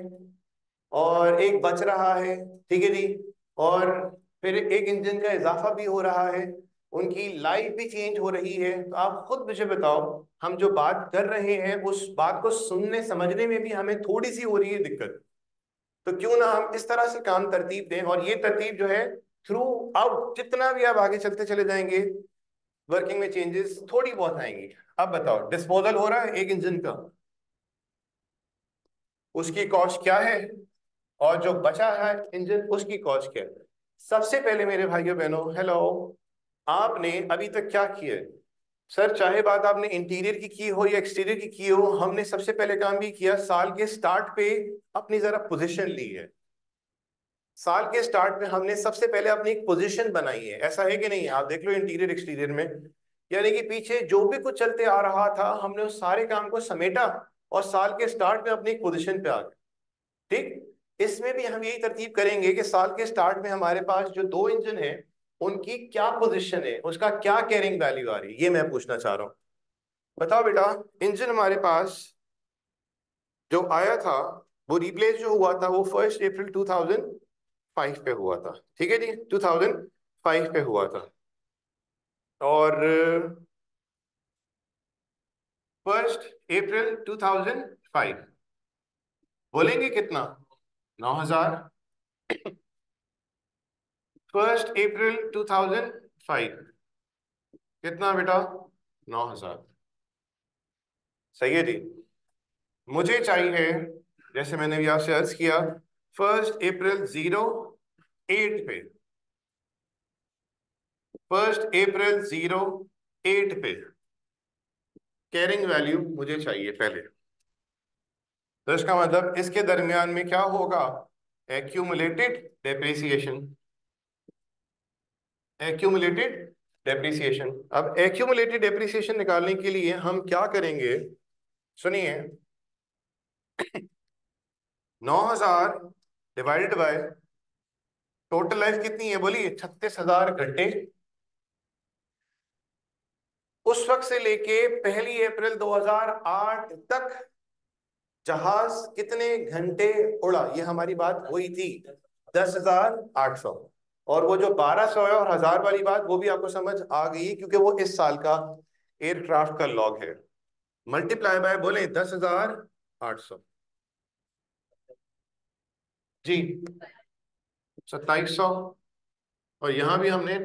और एक बच रहा है, ठीक है जी, और फिर एक इंजन का इजाफा भी हो रहा है, उनकी लाइफ भी चेंज हो रही है, तो आप खुद मुझे बताओ, हम जो बात कर रहे हैं उस बात को सुनने समझने में भी हमें थोड़ी सी हो रही है दिक्कत। तो क्यों ना हम इस तरह से काम तरतीब दें, और ये तरतीब जो है थ्रू आउट जितना भी आप आगे चलते चले जाएंगे वर्किंग में चेंजेस थोड़ी बहुत आएंगी। अब बताओ, डिस्पोजल हो रहा है एक इंजन का, उसकी कॉस्ट क्या है? और जो बचा है इंजन उसकी कॉस्ट क्या है। सबसे पहले मेरे भाइयों बहनों, हेलो, आपने अभी तक क्या किया है? सर चाहे बात आपने इंटीरियर की हो या एक्सटीरियर की हो, हमने सबसे पहले काम भी किया, साल के स्टार्ट पे अपनी जरा पोजीशन ली है। साल के स्टार्ट में हमने सबसे पहले अपनी एक पोजीशन बनाई है, ऐसा है कि नहीं? आप देख लो इंटीरियर एक्सटीरियर में, यानी कि पीछे जो भी कुछ चलते आ रहा था हमने उस सारे काम को समेटा और साल के स्टार्ट में अपनी एक पोजीशन पे आ गए। ठीक, इसमें भी हम यही तरतीब करेंगे कि साल के स्टार्ट में हमारे पास जो दो इंजन है उनकी क्या पोजीशन है, उसका क्या कैरिंग वैल्यू आ रही है, ये मैं पूछना चाह रहा हूँ। बताओ बेटा, इंजन हमारे पास जो आया था, वो रिप्लेस जो हुआ था वो 1 अप्रैल 2005 पे हुआ था, ठीक है जी, 2005 पे हुआ था। और 1 अप्रैल 2005 बोलेंगे कितना? 9,000। 1 अप्रैल 2005 कितना बेटा? 9,000। सही है जी। मुझे चाहिए, जैसे मैंने भी आपसे अर्ज किया, 1 अप्रैल 08 पे, 1 अप्रैल 08 पे कैरिंग वैल्यू मुझे चाहिए पहले। तो इसका मतलब इसके दरमियान में क्या होगा? Accumulated depreciation. Accumulated depreciation. अब एक्यूमुलेटेड डेप्रिसिएशन निकालने के लिए हम क्या करेंगे, सुनिए। 9,000 डिवाइडेड बाय टोटल लाइफ कितनी है बोलिए? 36,000 घंटे। उस वक्त से लेके 1 अप्रैल 2008 तक जहाज कितने घंटे उड़ा, ये हमारी बात हुई थी, 10,800। और वो जो 1,200 है और 1,000 वाली बात, वो भी आपको समझ आ गई क्योंकि वो इस साल का एयरक्राफ्ट का लॉग है। मल्टीप्लाई बाय बोले 10,800 जी, 2,700। और यहां भी हमने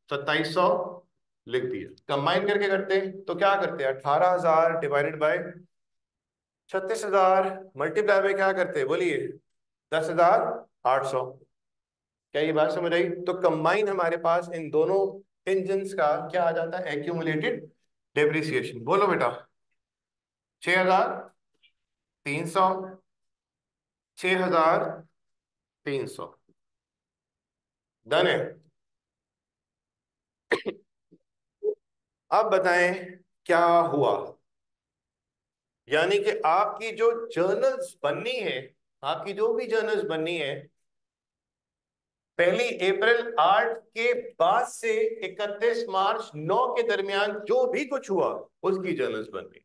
2,700 लिख दिया। कंबाइन करके करते हैं तो क्या करते हैं? 18,000 डिवाइडेड बाय 36,000 मल्टीप्लाई बाय क्या करते हैं बोलिए? 10,800। क्या ये बात समझ आई? तो कंबाइन हमारे पास इन दोनों इंजन्स का क्या आ जाता है? Accumulated depreciation. बोलो बेटा। 6,300, 6,300। डन है। अब बताएं क्या हुआ। यानी कि आपकी जो जर्नल्स बननी है, आपकी जो भी जर्नल्स बननी है, 1 अप्रैल 8 के बाद से 31 मार्च 9 के दरमियान जो भी कुछ हुआ उसकी जर्नल्स बननी।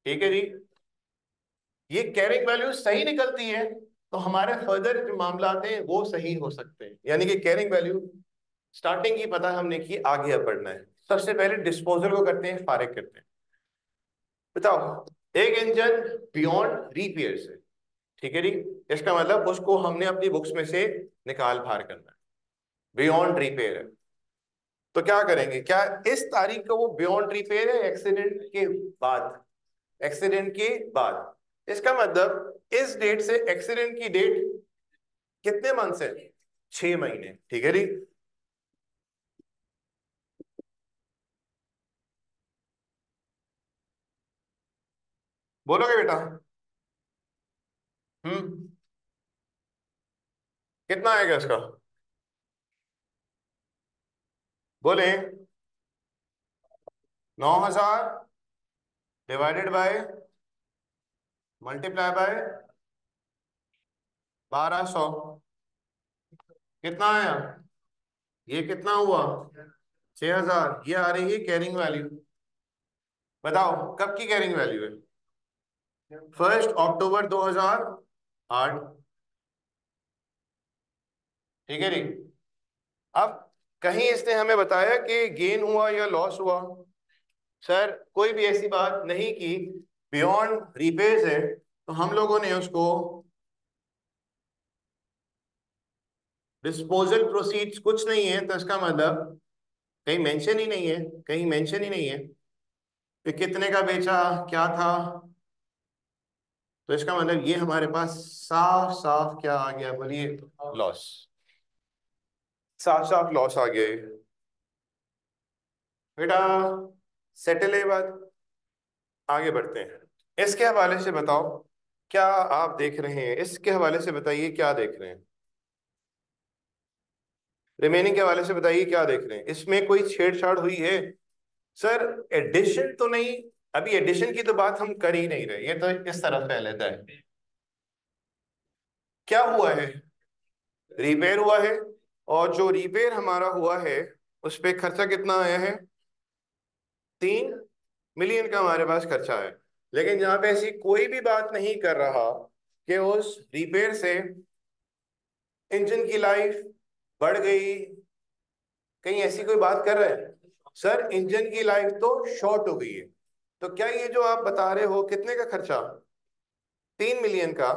ठीक है जी। ये कैरिंग वैल्यू सही निकलती है तो हमारे फर्दर जो मामला हैं वो सही हो सकते हैं। यानी कि कैरिंग वैल्यू स्टार्टिंग की पता हमने की, आगे अब बढ़ना है। सबसे पहले डिस्पोजल को करते हैं, फारिग करते हैं। बताओ, एक इंजन बियॉन्ड रिपेयर से, ठीक है जी, इसका मतलब उसको हमने अपनी बुक्स में से निकाल बाहर करना है, बियॉन्ड रिपेयर है। तो क्या करेंगे? क्या इस तारीख को वो बियॉन्ड रिपेयर है? एक्सीडेंट के बाद, एक्सीडेंट के बाद। इसका मतलब इस डेट से एक्सीडेंट की डेट कितने मंथ से? 6 महीने, ठीक है जी। बोलोगे बेटा? हम्म, कितना आएगा इसका? बोले। 9,000 डिवाइडेड बाय, मल्टीप्लाई बाय 1,200, कितना आया? ये कितना हुआ? 6,000। ये आ रही है कैरिंग वैल्यू। बताओ कब की कैरिंग वैल्यू है? 1 अक्टूबर 2008, ठीक है जी। अब कहीं इसने हमें बताया कि गेन हुआ या लॉस हुआ? सर कोई भी ऐसी बात नहीं की, बियॉन्ड रिपेयर्स है तो हम लोगों ने उसको डिस्पोजल प्रोसीड्स कुछ नहीं है, तो इसका मतलब कहीं मेंशन ही नहीं है, कहीं मेंशन ही नहीं है कि कितने का बेचा, क्या था। तो इसका मतलब ये हमारे पास साफ साफ क्या आ गया, बोलिए, लॉस। साफ साफ लॉस आ गया ये। बेटा सेटल है बात, आगे बढ़ते हैं। इसके हवाले से बताओ क्या आप देख रहे हैं, इसके हवाले से बताइए क्या देख रहे हैं, रिमेनिंग के हवाले से बताइए क्या देख रहे हैं, इसमें कोई छेड़छाड़ हुई है? सर एडिशन तो नहीं, अभी एडिशन की तो बात हम कर ही नहीं रहे, ये तो इस तरफ फैल लेता है। क्या हुआ है? रिपेयर हुआ है, और जो रिपेयर हमारा हुआ है उस पे खर्चा कितना आया है? 3 मिलियन का हमारे पास खर्चा है। लेकिन यहाँ पे ऐसी कोई भी बात नहीं कर रहा कि उस रिपेयर से इंजन की लाइफ बढ़ गई, कहीं ऐसी कोई बात कर रहे हैं? सर इंजन की लाइफ तो शॉर्ट हो गई है। तो क्या ये जो आप बता रहे हो कितने का खर्चा, 3 मिलियन का,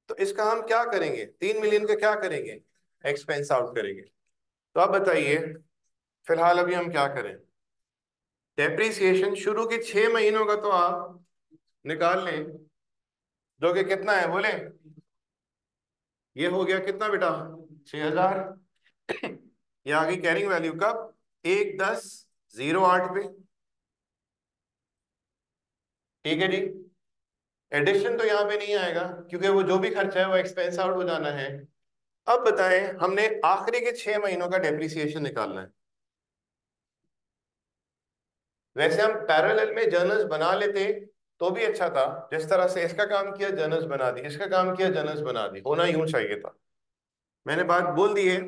तो इसका हम क्या करेंगे, 3 मिलियन का क्या करेंगे, एक्सपेंस आउट करेंगे। तो आप बताइए फिलहाल अभी हम क्या करें? डेप्रीसिएशन शुरू के 6 महीनों का तो आप निकाल लें, जो कि कितना है बोले, ये हो गया कितना बेटा, 6,000। ये आ गई कैरिंग वैल्यू कब, 1/10/08 पे। ठीक है जी। एडिशन तो यहाँ पे नहीं आएगा क्योंकि वो जो भी खर्चा है वो एक्सपेंस आउट हो जाना है। अब बताएं, हमने आखिरी के 6 महीनों का डेप्रिसिएशन निकालना है। वैसे हम पैरेलल में जर्नल्स बना लेते तो भी अच्छा था, जिस तरह से इसका काम किया जर्नल्स बना दी, इसका काम किया जर्नल्स बना दी, होना यूं चाहिए था। मैंने बात बोल दी है,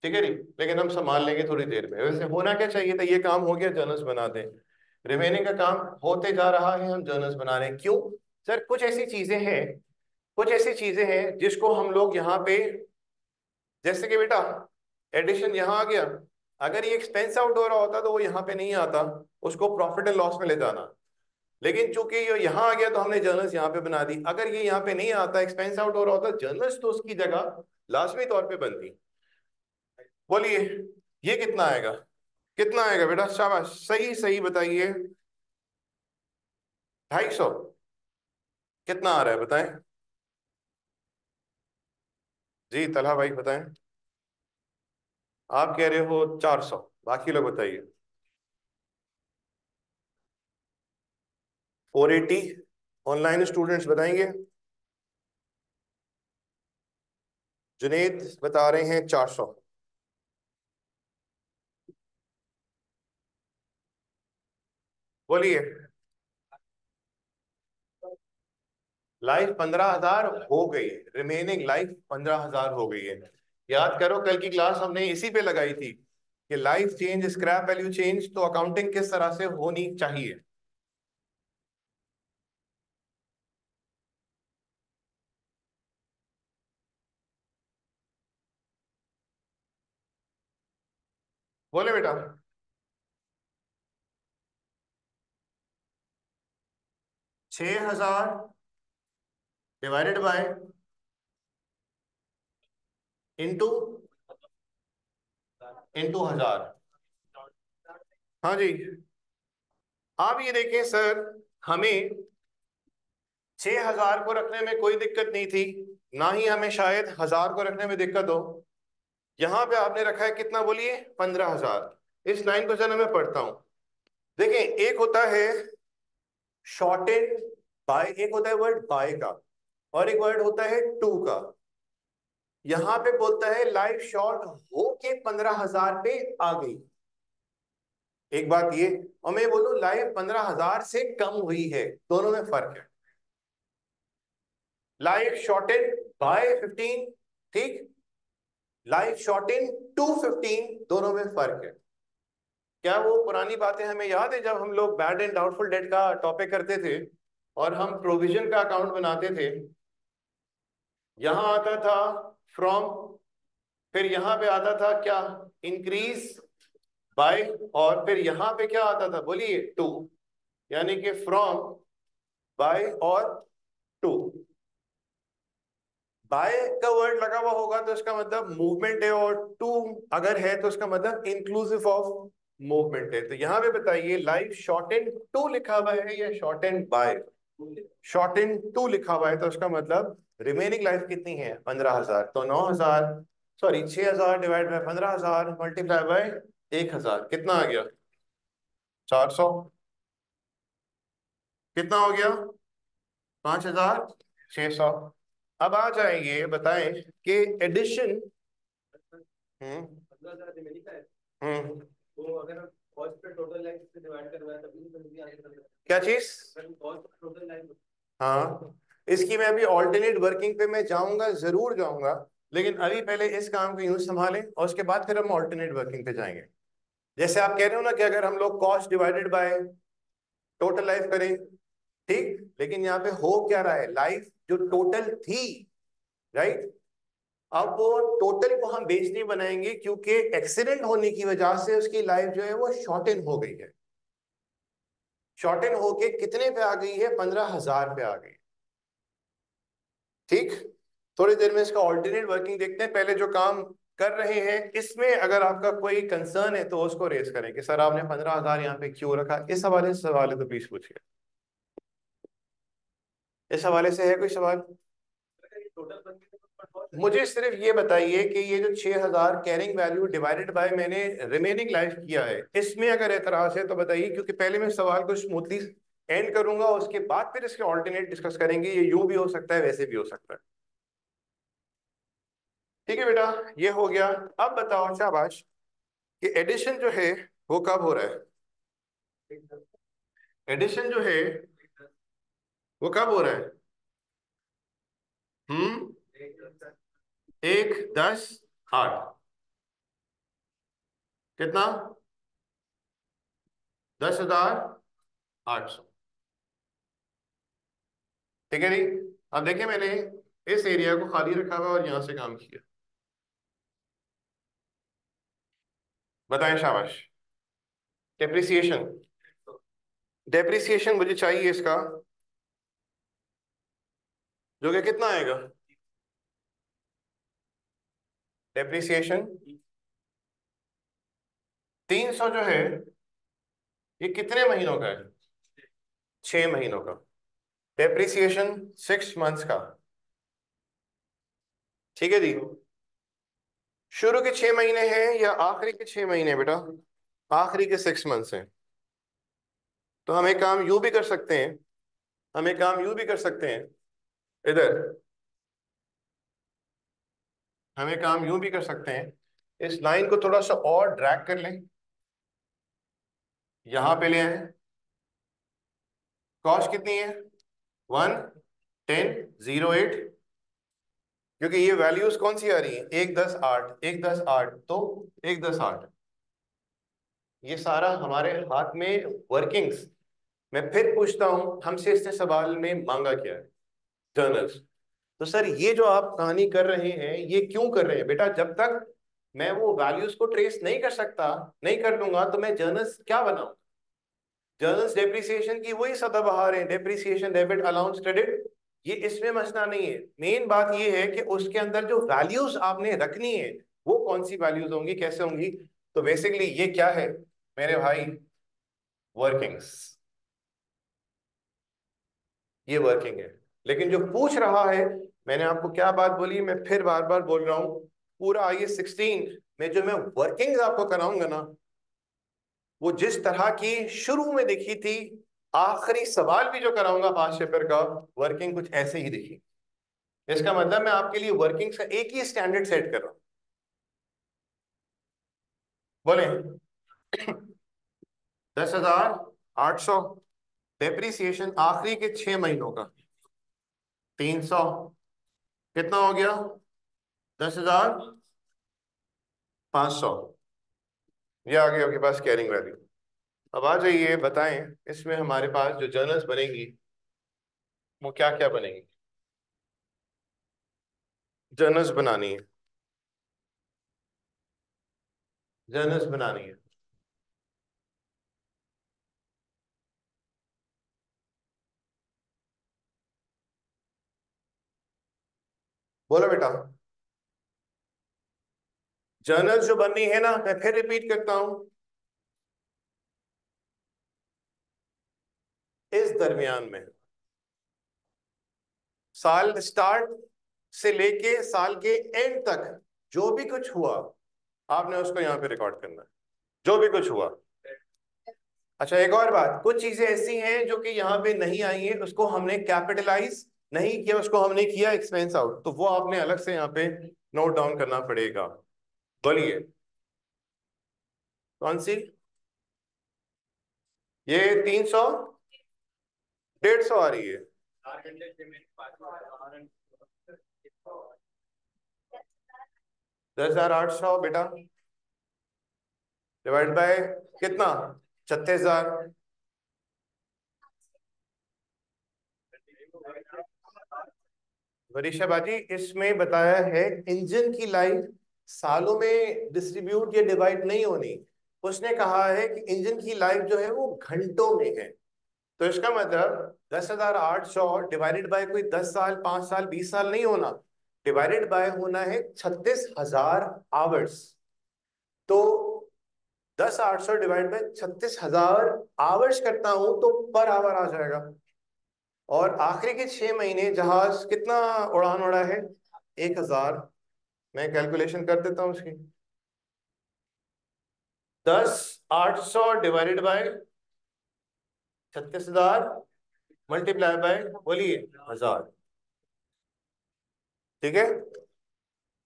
ठीक है जी, लेकिन हम संभाल लेंगे थोड़ी देर में। वैसे होना क्या चाहिए था, ये काम हो गया जर्नल्स बना दें, रिमेनिंग का काम होते जा रहा है, हम जर्नल्स बना रहे हैं। क्यों? सर कुछ ऐसी चीजें हैं, कुछ ऐसी चीजें हैं जिसको हम लोग यहाँ पे, जैसे कि बेटा एडिशन यहाँ आ गया, अगर ये एक्सपेंस आउट हो रहा होता तो वो यहाँ पे नहीं आता, उसको प्रॉफिट एंड लॉस में ले जाना। लेकिन चूंकि ये यहाँ आ गया तो हमने जर्नल्स यहाँ पे बना दी। अगर ये यहाँ पे नहीं आता, एक्सपेंस आउट हो रहा होता, जर्नल्स तो उसकी जगह लाजमी तौर पे बनती। बोलिए ये कितना आएगा, कितना आएगा बेटा, शाबाश, सही सही बताइए। 250। कितना आ रहा है बताएं? जी तलहा भाई बताएं। आप कह रहे हो 400, बाकी लोग बताइए। 480। ऑनलाइन स्टूडेंट्स बताएंगे। जुनेद बता रहे हैं 400। बोलिए। लाइफ 15,000 हो गई, रिमेनिंग लाइफ 15,000 हो गई है। याद करो कल की क्लास हमने इसी पे लगाई थी कि life change, scrap value change, तो अकाउंटिंग किस तरह से होनी चाहिए। बोले बेटा। 6,000 डिवाइडेड बाय, इंटू, इंटू 1,000। हाँ जी। आप ये देखें सर, हमें 6,000 को रखने में कोई दिक्कत नहीं थी, ना ही हमें शायद 1,000 को रखने में दिक्कत हो। यहां पे आपने रखा है कितना बोलिए, 15,000। इस लाइन को जरा मैं पढ़ता हूं। देखें एक होता है शॉर्टेड बाय, एक होता है वर्ड बाय का, और एक वर्ड होता है टू का। यहां पे बोलता है लाइफ शॉर्ट हो के 15,000 पे आ गई, एक बात ये। और मैं बोलूं लाइफ 15,000 से कम हुई है, दोनों में फर्क है। लाइफ शॉर्टेड बाय 15, ठीक, लाइफ शॉर्टेड टू 15, दोनों में फर्क है। क्या वो पुरानी बातें हमें याद है जब हम लोग बैड एंड डाउटफुल डेट का टॉपिक करते थे और हम प्रोविजन का अकाउंट बनाते थे? यहां आता था फ्रॉम, फिर यहां पे आता था क्या, इंक्रीज बाय, और फिर यहां पे क्या आता था बोलिए, टू। यानी कि फ्रॉम, बाय और टू। बाय का वर्ड लगा हुआ होगा तो इसका मतलब मूवमेंट है, और टू अगर है तो इसका मतलब इंक्लूसिव ऑफ मूवमेंट है। तो यहां पे बताइए लाइफ शॉर्टेन टू लिखा हुआ है या शॉर्टेन बाय? शॉर्टेन टू लिखा हुआ है, तो उसका मतलब रिमेनिंग लाइफ कितनी है? 15,000। तो 9,000, sorry 6,000 divide by 15,000 multiply by 1,000, कितना आ गया? 400। कितना हो गया? 5,600। अब आ जाएंगे, बताएं कि एडिशन। हम्म। हम्म। क्या चीज? हाँ, इसकी मैं अभी ऑल्टरनेट वर्किंग पे मैं जाऊंगा, जरूर जाऊंगा, लेकिन अभी पहले इस काम को यूं संभालें और उसके बाद फिर हम ऑल्टरनेट वर्किंग पे जाएंगे। जैसे आप कह रहे हो ना कि अगर हम लोग cost divided by total life करें, ठीक, लेकिन यहाँ पे हो क्या रहा है, लाइफ जो टोटल थी, राइट, अब वो टोटल को हम बेस नहीं बनाएंगे क्योंकि एक्सीडेंट होने की वजह से उसकी लाइफ जो है वो शॉर्टेन हो गई है। शॉर्टेन होके कितने पे आ गई है? 15,000 पे आ गई। ठीक, थोड़ी देर में इसका ऑल्टरनेट वर्किंग देखते हैं। पहले जो काम कर रहे हैं इसमें अगर आपका कोई कंसर्न है तो उसको रेज करें कि सर आपने 15,000 यहाँ पे क्यों रखा। इस हवाले से सवाल है तो प्लीज पूछिए। इस हवाले से है कोई सवाल? मुझे सिर्फ ये बताइए कि ये जो 6,000 कैरिंग वैल्यू डिवाइडेड बाय मैंने रिमेनिंग लाइफ किया है, इसमें अगर एतराज है तो बताइए, क्योंकि पहले मैं सवाल को स्मूथली एंड करूंगा, उसके बाद फिर इसके ऑल्टरनेट डिस्कस करेंगे। ये यूं भी हो सकता है, वैसे भी हो सकता है। ठीक है बेटा, ये हो गया। अब बताओ शाबाश कि एडिशन जो है वो कब हो रहा है? एडिशन जो है वो कब हो रहा है? हम्म। 1, 10, 8। कितना? 10,800। ठीक है जी। अब देखिए, मैंने इस एरिया को खाली रखा हुआ और यहां से काम किया। बताएं शाबाश। डेप्रिसिएशन, डेप्रिसिएशन मुझे चाहिए इसका, जो कि कितना आएगा? डेप्रिसिएशन 300 जो है ये कितने महीनों का है? 6 महीनों का। डेप्रिसिएशन 6 मंथ्स का। ठीक है जी। शुरू के 6 महीने हैं या आखिरी के 6 महीने बेटा? आखिरी के 6 मंथ्स हैं। तो हम एक काम यूं भी कर सकते हैं, हम एक काम यूं भी कर सकते हैं, इधर हम एक काम यूं भी कर सकते हैं, इस लाइन को थोड़ा सा और ड्रैग कर लें, यहां पे ले आए। कॉस्ट कितनी है? 1, 10, 0, 8। क्योंकि ये वैल्यूज कौन सी आ रही है? 1, 10, 8, 1, 10, 8, तो 1, 10, 8। ये सारा हमारे हाथ में वर्किंग्स। मैं फिर पूछता हूं, हमसे इसने सवाल में मांगा क्या है? जर्नल्स। तो सर ये जो आप कहानी कर रहे हैं ये क्यों कर रहे हैं बेटा? जब तक मैं वो वैल्यूज को ट्रेस नहीं कर सकता, नहीं कर लूंगा, तो मैं जर्नल्स क्या बनाऊं? जर्नल्स डेप्रिसिएशन की वही सदाबहार है, डेप्रिसिएशन, डेबिट, अलाउंस, क्रेडिट। ये इसमें मसला नहीं है। मेन बात ये है कि उसके अंदर जो वैल्यूज आपने रखनी है वो कौन सी वैल्यूज होंगी, कैसे होंगी। तो बेसिकली ये क्या है मेरे भाई? वर्किंग्स। ये वर्किंग है। लेकिन जो पूछ रहा है, मैंने आपको क्या बात बोली, मैं फिर बार बार बोल रहा हूं, पूरा IS 16 में जो मैं वर्किंग आपको कराऊंगा ना, वो जिस तरह की शुरू में दिखी थी, आखिरी सवाल भी जो कराऊंगा 5 पेपर का, वर्किंग कुछ ऐसे ही दिखी। इसका मतलब मैं आपके लिए वर्किंग का एक ही स्टैंडर्ड सेट कर रहा हूं। बोले 10,800। डेप्रिसिएशन आखिरी के 6 महीनों का 300। कितना हो गया? 10,500। ये आ गया आपके पास कैरिंग वैल्यू। अब आ जाइए, बताएं इसमें हमारे पास जो जर्नल्स बनेगी वो क्या क्या बनेगी? जर्नल्स बनानी है, जर्नल्स बनानी है। बोलो बेटा। जर्नल्स जो बननी है ना, मैं फिर रिपीट करता हूं, इस दरमियान में, साल स्टार्ट से लेके साल के एंड तक जो भी कुछ हुआ आपने उसको यहाँ पे रिकॉर्ड करना है, जो भी कुछ हुआ। अच्छा, एक और बात, कुछ चीजें ऐसी हैं जो कि यहाँ पे नहीं आई हैं, उसको हमने कैपिटलाइज नहीं किया, उसको हमने किया एक्सपेंस आउट, तो वो आपने अलग से यहाँ पे नोट डाउन करना पड़ेगा। बोलिए कौन सी? ये 300, 150 आ रही है। 10,800 बेटा, डिवाइड बाय कितना? 36,000। वरीशा बाजी, इसमें बताया है इंजन की लाइफ सालों में डिस्ट्रीब्यूट या डिवाइड नहीं होनी, उसने कहा है कि इंजन की लाइफ जो है वो घंटों में है। तो इसका मतलब 10,800 डिवाइडेड बाय कोई 10 साल, 5 साल, 20 साल नहीं होना, डिवाइडेड बाय होना है 36,000 आवर्स। तो 10,800 डिवाइड बाय 36,000 आवर्स करता हूं तो पर आवर आ जाएगा। और आखिरी के 6 महीने जहाज कितना उड़ान उड़ा है? 1,000। मैं कैलकुलेशन कर देता हूं उसकी। 10,800 डिवाइडेड बाय 36,000 मल्टीप्लाई बाय, बोलिए, 1,000। ठीक है।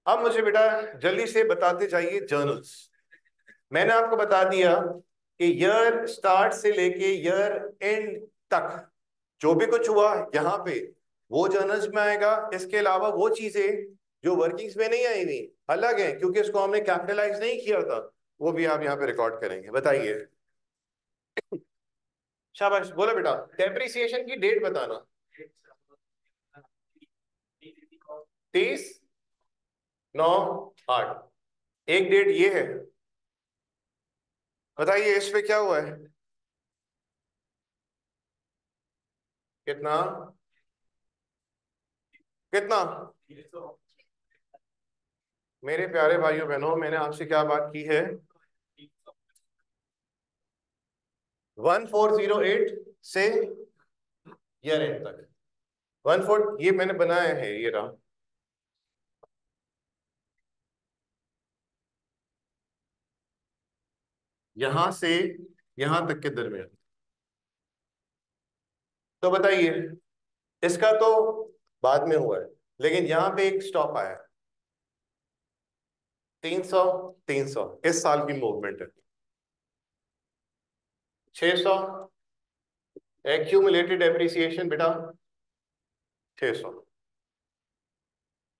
अब मुझे बेटा जल्दी से बताते जाइए जर्नल्स। मैंने आपको बता दिया कि ईयर स्टार्ट से लेके ईयर एंड तक जो भी कुछ हुआ यहाँ पे वो जर्नल्स में आएगा। इसके अलावा वो चीजें जो वर्किंग्स में नहीं आई हुई अलग है, क्योंकि उसको हमने कैपिटलाइज नहीं किया था, वो भी आप यहाँ पे रिकॉर्ड करेंगे। बताइए। शाबाश, बोलो बेटा। डेप्रिसिएशन की डेट बताना। 30/9/8, एक डेट ये है। बताइए इस पे क्या हुआ है? कितना? कितना? मेरे प्यारे भाइयों बहनों, मैंने आपसे क्या बात की है? 1408 से ईयर एंड तक। 14, ये मैंने बनाया है, ये रहा। यहां से यहां तक के दरमियान। तो बताइए, इसका तो बाद में हुआ है, लेकिन यहां पे एक स्टॉप आया है। 300, 300 इस साल की मूवमेंट है। 600 एक्यूमुलेटेड एप्रिसिएशन बेटा, 600।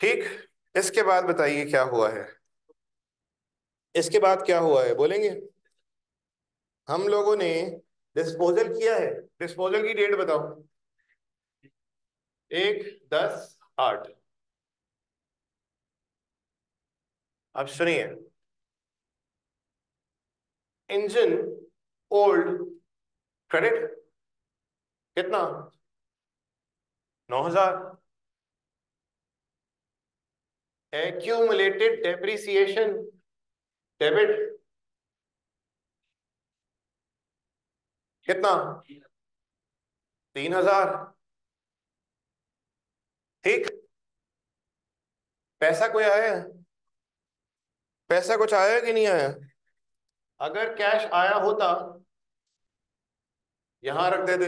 ठीक। इसके बाद बताइए क्या हुआ है? इसके बाद क्या हुआ है बोलेंगे? हम लोगों ने डिस्पोजल किया है। डिस्पोजल की डेट बताओ। 1/10/8। अब सुनिए, इंजन ओल्ड क्रेडिट कितना? 9,000। एक्यूमुलेटेड डेप्रिसिएशन डेबिट कितना? 3,000। ठीक। पैसा कोई आया है? पैसा कुछ आया कि नहीं आया? अगर कैश आया होता यहां रख देते,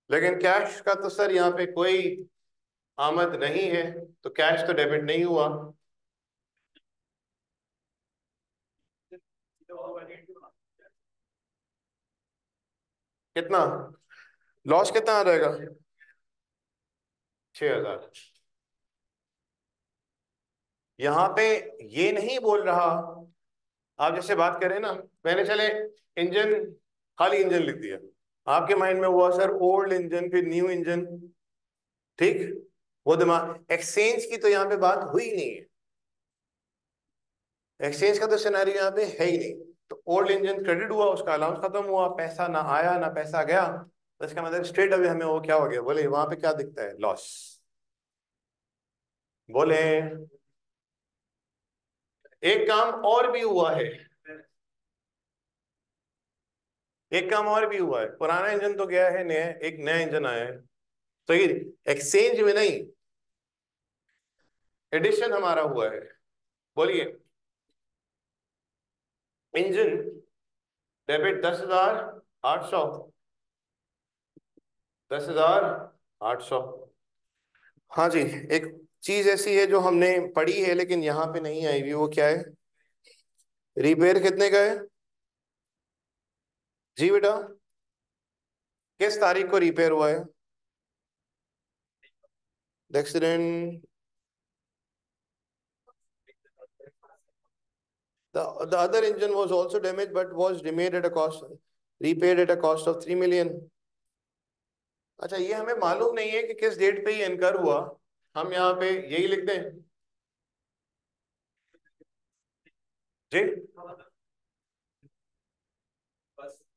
लेकिन कैश का तो सर यहाँ पे कोई आमद नहीं है, तो कैश तो डेबिट नहीं हुआ। कितना लॉस, कितना आ जाएगा? 6,000। यहाँ पे ये नहीं बोल रहा, आप जैसे बात करें ना, मैंने चले इंजन, खाली इंजन लिख दिया, आपके माइंड में हुआ सर ओल्ड इंजन फिर न्यू इंजन। ठीक। वो दिमाग, एक्सचेंज की तो यहाँ पे बात हुई नहीं है, एक्सचेंज का तो सिनेरियो यहाँ पे है ही नहीं। तो ओल्ड इंजन क्रेडिट हुआ, उसका अलाउंस खत्म हुआ, पैसा ना आया ना पैसा गया, तो इसका मतलब स्ट्रेट अवे हमें वो क्या हो गया, बोले वहां पे क्या दिखता है? लॉस। बोले एक काम और भी हुआ है, एक काम और भी हुआ है, पुराना इंजन तो गया है, नया एक नया इंजन आया है, तो ये एक्सचेंज में नहीं, एडिशन हमारा हुआ है। बोलिए, इंजन डेबिट 10,800, 10,800। हाँ जी, एक चीज ऐसी है जो हमने पढ़ी है लेकिन यहाँ पे नहीं आई हुई, वो क्या है? रिपेयर कितने का है? जी बेटा, किस तारीख को रिपेयर हुआ है? Accident, the other engine was also damaged but was remade at a cost, repaired at a cost of 3 million। अच्छा, ये हमें मालूम नहीं है कि किस डेट पे ये इनकर हुआ, हम यहाँ पे यही लिख दें जी?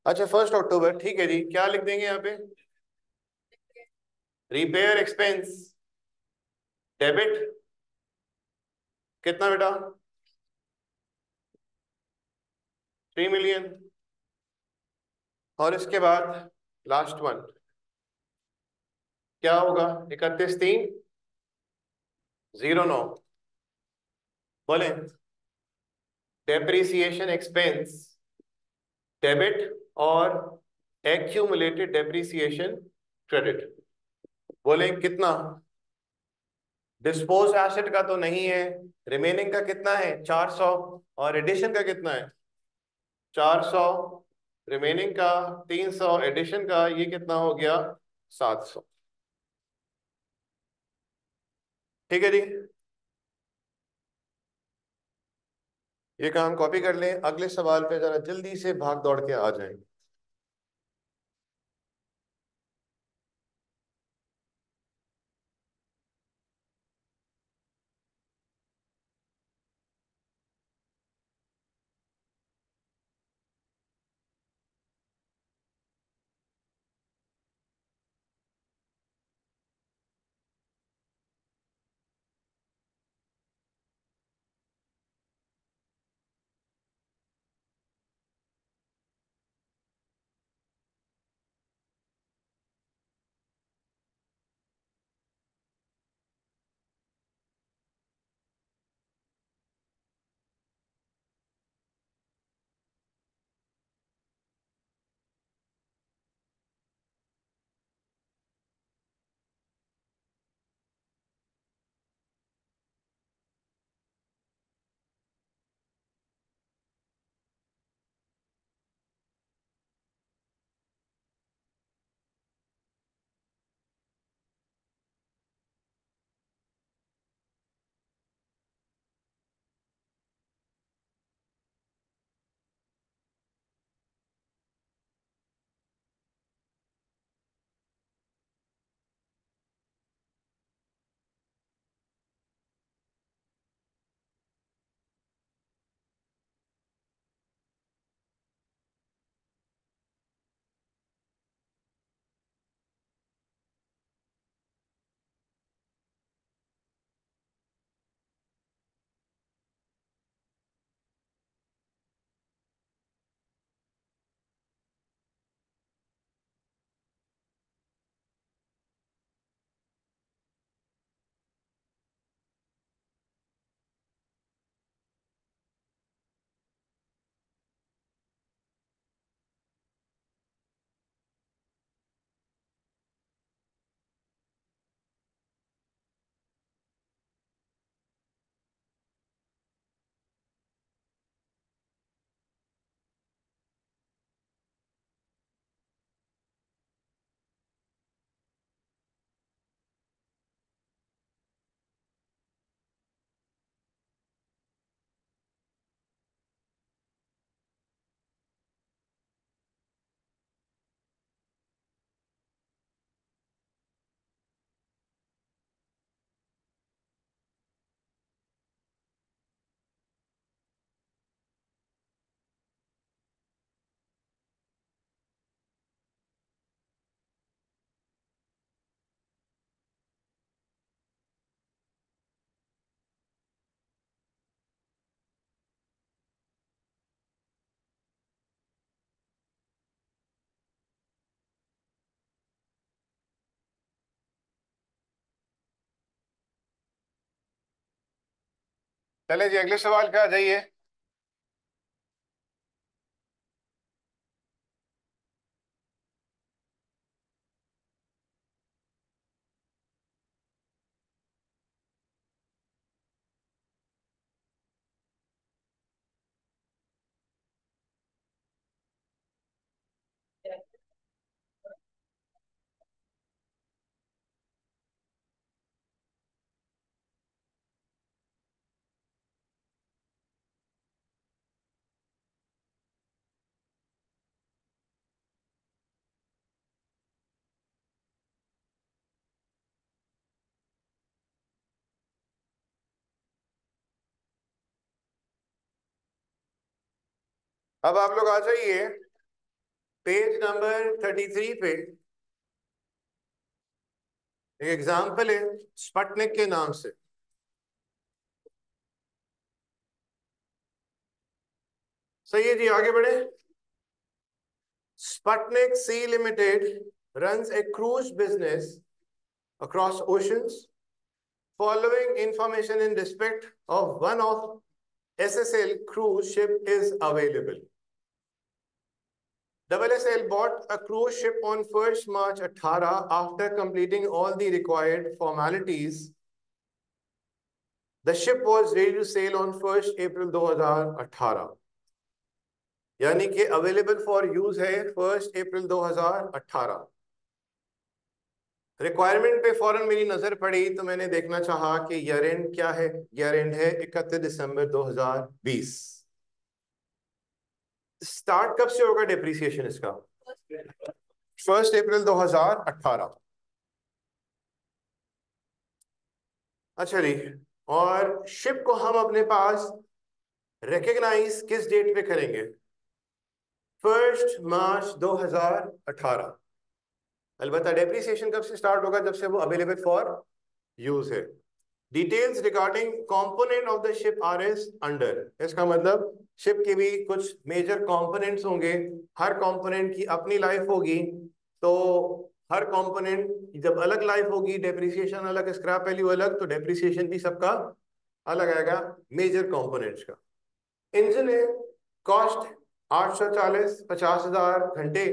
अच्छा, 1 अक्टूबर, ठीक है जी, क्या लिख देंगे यहाँ पे? रिपेयर एक्सपेंस डेबिट कितना बेटा? 3 मिलियन। और इसके बाद लास्ट वन क्या होगा? 31/3/09। बोले, डेप्रीसिएशन एक्सपेंस डेबिट और एक्यूमुलेटेड डेप्रीसिएशन क्रेडिट। बोले कितना? डिस्पोज एसेट का तो नहीं है, रिमेनिंग का कितना है? 400, और एडिशन का कितना है? 400, रिमेनिंग का 300, एडिशन का ये कितना हो गया? 700। ठीक है जी, ये काम कॉपी कर लें, अगले सवाल पे जरा जल्दी से भाग दौड़ के आ जाएं। चले जी अगले सवाल पे आ जाइए। अब आप लोग आ जाइए पेज नंबर 33 पे। एक एग्जाम्पल है स्पटनिक के नाम से। सही है जी, आगे बढ़े। Sputnik Sea Limited runs a cruise business across oceans. Following information in respect of one of SSL cruise ship is available. SSL bought a cruise ship on 1st March 18 after completing all the required formalities. The ship was ready to sail on 1st April 2018. यानी कि available for use है 1 अप्रैल 2018। Requirement पे फौरन मेरी नजर पड़ी तो मैंने देखना चाहा कि ईयर एंड क्या है। ईयर एंड है 31 दिसंबर 2020। स्टार्ट कब से होगा डिप्रिसिएशन इसका? 1 अप्रैल 2018। अच्छा जी, और शिप को हम अपने पास रिकग्नाइज किस डेट पे करेंगे? 1 मार्च 2018। अलबत्ता डेप्रिसिएशन कब से स्टार्ट होगा? जब से वो अवेलेबल फॉर यूज है। Details regarding component of the ship are is under. इसका मतलब शिप के भी कुछ मेजर कंपोनेंट्स होंगे। हर कंपोनेंट की अपनी लाइफ होगी, तो हर कंपोनेंट जब अलग लाइफ होगी, डेप्रिसिएशन अलग, स्क्रैप वैल्यू अलग, तो डेप्रिसिएशन भी सबका अलग आएगा मेजर कंपोनेंट्स का। इंजन है, कॉस्ट 840, 50,000 घंटे,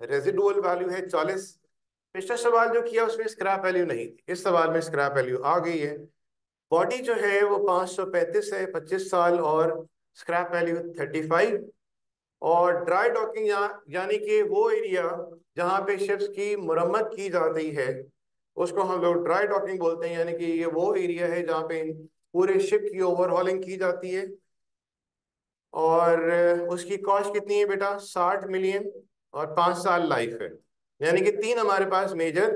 रेजिडुअल वैल्यू है 40। पिछला सवाल जो किया उसमें स्क्रैप वैल्यू नहीं थी, इस सवाल में स्क्रैप वैल्यू आ गई है। बॉडी जो है वो 535 है, 25 साल, और स्क्रैप वैल्यू 35। और ड्राई डॉकिंग यानी कि वो एरिया जहाँ पे शिप्स की मुरम्मत की जाती है उसको हम लोग ड्राई डॉकिंग बोलते हैं। यानी कि ये वो एरिया है जहाँ पे पूरे शिप की ओवरहॉलिंग की जाती है। और उसकी कॉस्ट कितनी है बेटा? 60 मिलियन, और 5 साल लाइफ है। यानी कि तीन हमारे पास मेजर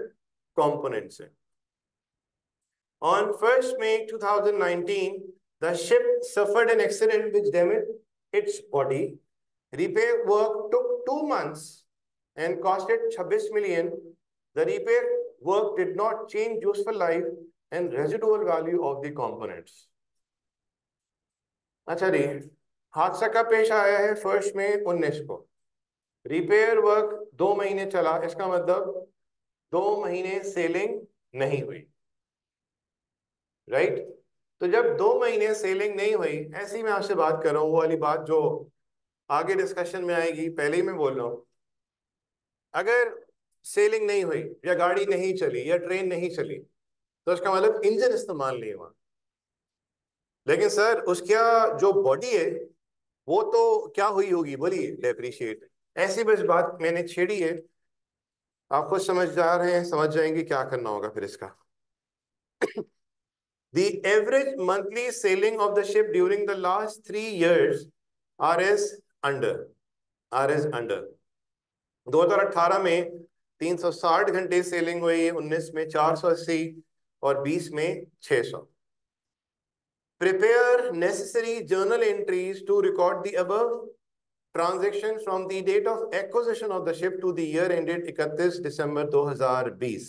कंपोनेंट्स हैं। On 1st May 2019, the ship suffered an accident which damaged its body. Repair work took 2 months and costed 26 million. The repair work did not change useful life and residual value of the components. अच्छा जी, हादसा कब पेश आया है? 1 मई 2019 को। Repair work 2 महीने चला, इसका मतलब 2 महीने सेलिंग नहीं हुई, राइट। तो जब 2 महीने सेलिंग नहीं हुई, ऐसी मैं आपसे बात कर रहा हूँ, वो वाली बात जो आगे डिस्कशन में आएगी, पहले ही मैं बोल रहा हूँ। अगर सेलिंग नहीं हुई, या गाड़ी नहीं चली, या ट्रेन नहीं चली, तो उसका मतलब इंजन इस्तेमाल नहीं हुआ। लेकिन सर उसका जो बॉडी है वो तो क्या हुई होगी, बोलिए? डेप्रिशिएट। ऐसी बस बात मैंने छेड़ी है, आप खुद समझ जा रहे हैं, समझ जाएंगे क्या करना होगा फिर इसका। The average monthly sailing of the ship during the last 3 years are as under. are as under. 2018 में 360 घंटे सेलिंग हुई, 19 में 480, और 20 में 600। Prepare necessary journal entries to record the above transaction from the date of acquisition of the ship to the year ended 31 December 2020।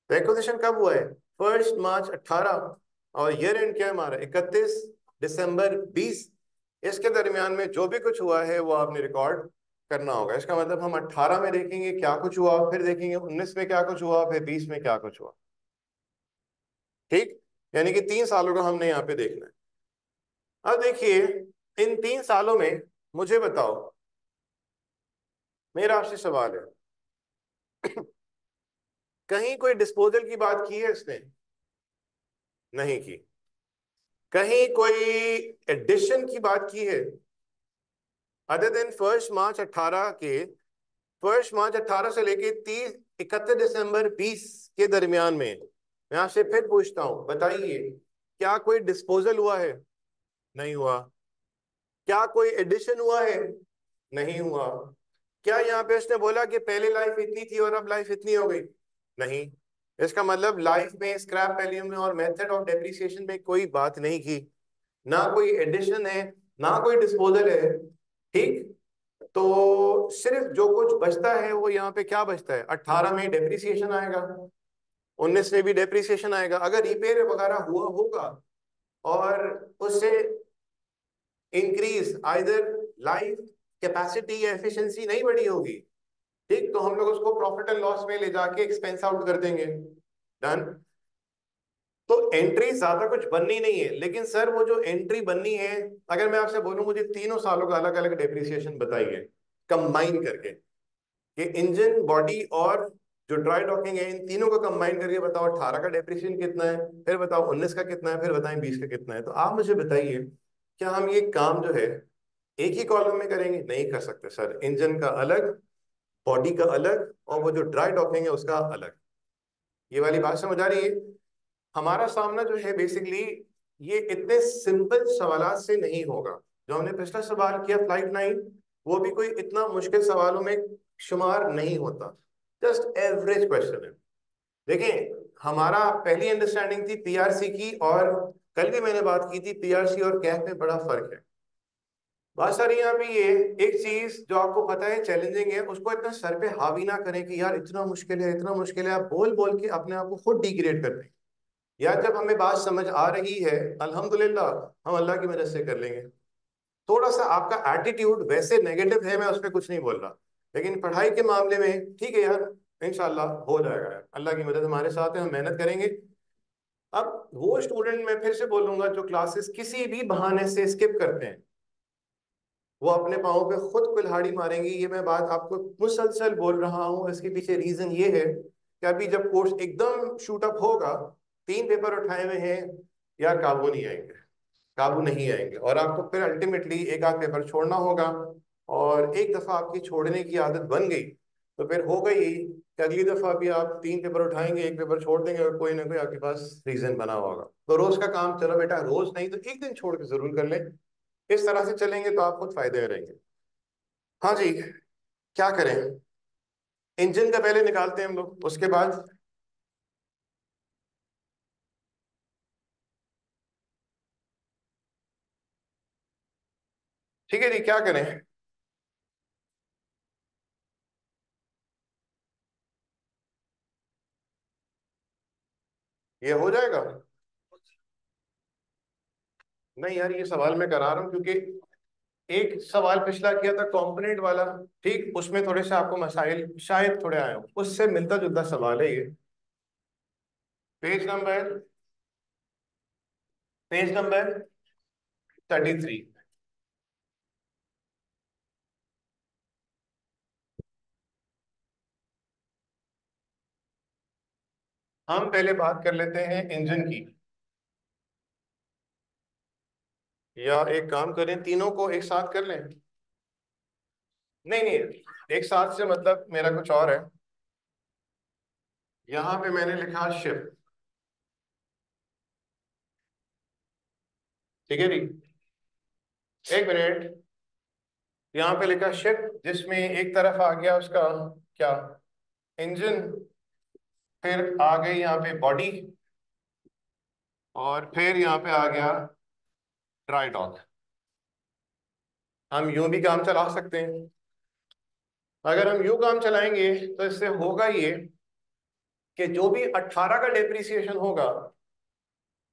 तो acquisition कब हुआ है? 1 मार्च 18, और ईयर एंड क्या हमारा? 31 दिसंबर 20। इसके दरमियान में जो भी कुछ हुआ है वो आपने रिकॉर्ड करना होगा। इसका मतलब हम 18 में देखेंगे क्या कुछ हुआ, फिर देखेंगे 19 में क्या कुछ हुआ, फिर 20 में क्या कुछ हुआ। ठीक, यानी कि 3 सालों का हमने यहाँ पे देखना है। अब देखिए, इन 3 सालों में मुझे बताओ, मेरा आपसे सवाल है, कहीं कोई डिस्पोजल की बात की है इसने? नहीं की। कहीं कोई एडिशन की बात की है? अदर देन 1 मार्च 18 के, 1 मार्च 18 से लेके 31 दिसंबर 20 के दरमियान में, मैं आपसे फिर पूछता हूं, बताइए, क्या कोई डिस्पोजल हुआ है? नहीं हुआ। क्या कोई एडिशन हुआ है? नहीं हुआ। क्या यहाँ पे उसने बोला कि पहले लाइफ इतनी थी और अब लाइफ इतनी हो गई? नहीं। इसका मतलब लाइफ में, स्क्रैप वैल्यू में और मेथड ऑफ डेप्रिसिएशन में कोई बात नहीं की, ना कोई एडिशन है, ना कोई डिस्पोजल है। ठीक। तो सिर्फ जो कुछ बचता है वो यहाँ पे क्या बचता है? 18 में डेप्रिसिएशन आएगा, 19 में भी डेप्रिसिएशन आएगा। अगर रिपेयर वगैरह हुआ होगा और उससे इंक्रीज आइदर लाइफ कैपेसिटी या एफिशिएंसी नहीं बढ़ी होगी, ठीक, तो हम लोग उसको प्रॉफिट एंड लॉस में ले जाके एक्सपेंस आउट कर देंगे। डन। तो एंट्री ज्यादा कुछ बननी नहीं है, लेकिन सर वो जो एंट्री बननी है, अगर मैं आपसे बोलूं मुझे 3 सालों का अलग अलग डेप्रिसिएशन बताइए कंबाइन करके, कि इंजन, बॉडी और जो ड्राई डॉकिंग है, इन तीनों को कंबाइन करके बताओ 18 का डेप्रिसिएशन कितना है, फिर बताओ 19 का कितना है, फिर बताएं 20 का कितना है। तो आप मुझे बताइए, क्या हम ये काम जो है एक ही कॉलम में करेंगे? नहीं कर सकते सर। इंजन का अलग, बॉडी का अलग, और वो जो ड्राई डॉकिंग है उसका अलग। ये वाली बात समझ आ रही है? हमारा सामना जो है बेसिकली, ये इतने सिंपल सवालात से नहीं होगा। जो हमने पिछला सवाल किया फ्लाइट 9, वो भी कोई इतना मुश्किल सवालों में शुमार नहीं होता। जस्ट एवरेज क्वेश्चन है। देखें, हमारा पहली अंडरस्टैंडिंग थी पीआरसी की, और कल भी मैंने बात की थी पीआरसी और कैफ में बड़ा फर्क है। बात सारी यहाँ पे ये, एक चीज जो आपको पता है चैलेंजिंग है, उसको इतना सर पे हावी ना करें कि यार इतना मुश्किल है, इतना मुश्किल है। आप बोल बोल के अपने आप को खुद डिग्रेड कर दें। यार जब हमें बात समझ आ रही है, अल्हम्दुलिल्लाह, हम अल्लाह की मदद से कर लेंगे। थोड़ा सा आपका एटीट्यूड वैसे नेगेटिव है, मैं उस पर कुछ नहीं बोल रहा, लेकिन पढ़ाई के मामले में ठीक है यार, इंशाल्लाह हो जाएगा यार, अल्लाह की मदद हमारे साथ है, हम मेहनत करेंगे। अब वो स्टूडेंट, मैं फिर से बोलूंगा, जो क्लासेस किसी भी बहाने से स्किप करते हैं, वो अपने पाँव पे खुद कुल्हाड़ी मारेंगी। ये मैं बात आपको मुसलसल बोल रहा हूँ। इसके पीछे रीजन ये है कि अभी जब कोर्स एकदम शूट अप होगा, 3 पेपर उठाए हुए हैं, यार काबू नहीं आएंगे, काबू नहीं आएंगे, और आपको फिर अल्टीमेटली एक आध पेपर छोड़ना होगा। और एक दफा आपकी छोड़ने की आदत बन गई, तो फिर हो गई कि अगली दफा भी आप 3 पेपर उठाएंगे, एक पेपर छोड़ देंगे, और कोई ना कोई आपके पास रीजन बना होगा। तो रोज का काम, चलो बेटा रोज नहीं तो एक दिन छोड़ के जरूर कर लें। इस तरह से चलेंगे तो आप खुद फायदे में रहेंगे। हाँ जी, क्या करें? इंजन का पहले निकालते हैं हम लोग, उसके बाद। ठीक है जी, क्या करें? ये हो जाएगा? नहीं यार, ये सवाल मैं करा रहा हूँ क्योंकि एक सवाल पिछला किया था कंपोनेंट वाला, ठीक, उसमें थोड़े से आपको मसाइल शायद थोड़े आए हो, उससे मिलता जुलता सवाल है ये। Page number, page number 33। हम पहले बात कर लेते हैं इंजन की, या एक काम करें, तीनों को एक साथ कर लें। नहीं नहीं, एक साथ से मतलब मेरा कुछ और है। यहाँ पे मैंने लिखा शिप। ठीक है जी, एक मिनट। यहाँ पे लिखा शिप, जिसमें एक तरफ आ गया उसका क्या, इंजन, फिर आ गई यहाँ पे बॉडी, और फिर यहाँ पे आ गया ड्राई डॉक। हम यूं भी काम चला सकते हैं। अगर हम यूं काम चलाएंगे तो इससे होगा ये कि जो भी 18 का डेप्रिसिएशन होगा,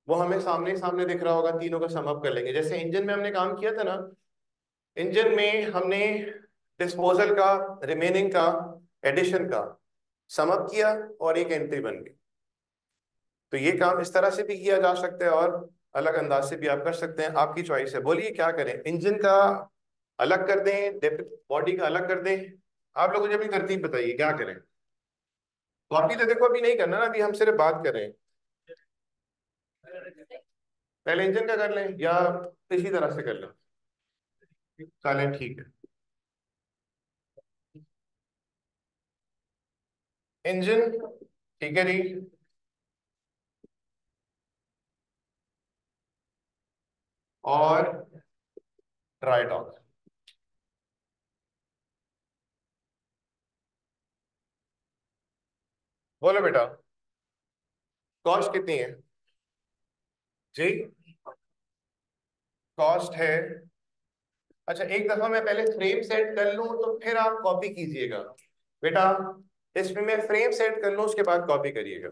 वो हमें सामने सामने दिख रहा होगा, तीनों का सम अप कर लेंगे। जैसे इंजन में हमने काम किया था ना, इंजन में हमने डिस्पोजल का, रिमेनिंग का, एडिशन का सम अप किया, और एक एंट्री बन गई। तो ये काम इस तरह से भी किया जा सकता है। और अलग अंदाज से भी आप कर सकते हैं, आपकी चॉइस है। बोलिए क्या करें, इंजन का अलग कर दें, बॉडी का अलग कर दें? आप लोग मुझे अपनी तरतीब बताइए क्या करें। कॉपी तो देखो अभी नहीं करना ना, अभी हम सिर्फ बात कर रहे हैं। पहले इंजन का कर लें या इसी तरह से कर लें? चलें ठीक है। इंजन ठीक है जी। और ड्राई डॉग। बोलो बेटा, कॉस्ट कितनी है जी? कॉस्ट है, अच्छा एक दफा मैं पहले फ्रेम सेट कर लूं तो फिर आप कॉपी कीजिएगा बेटा। इसमें मैं फ्रेम सेट कर लूं उसके बाद कॉपी करिएगा।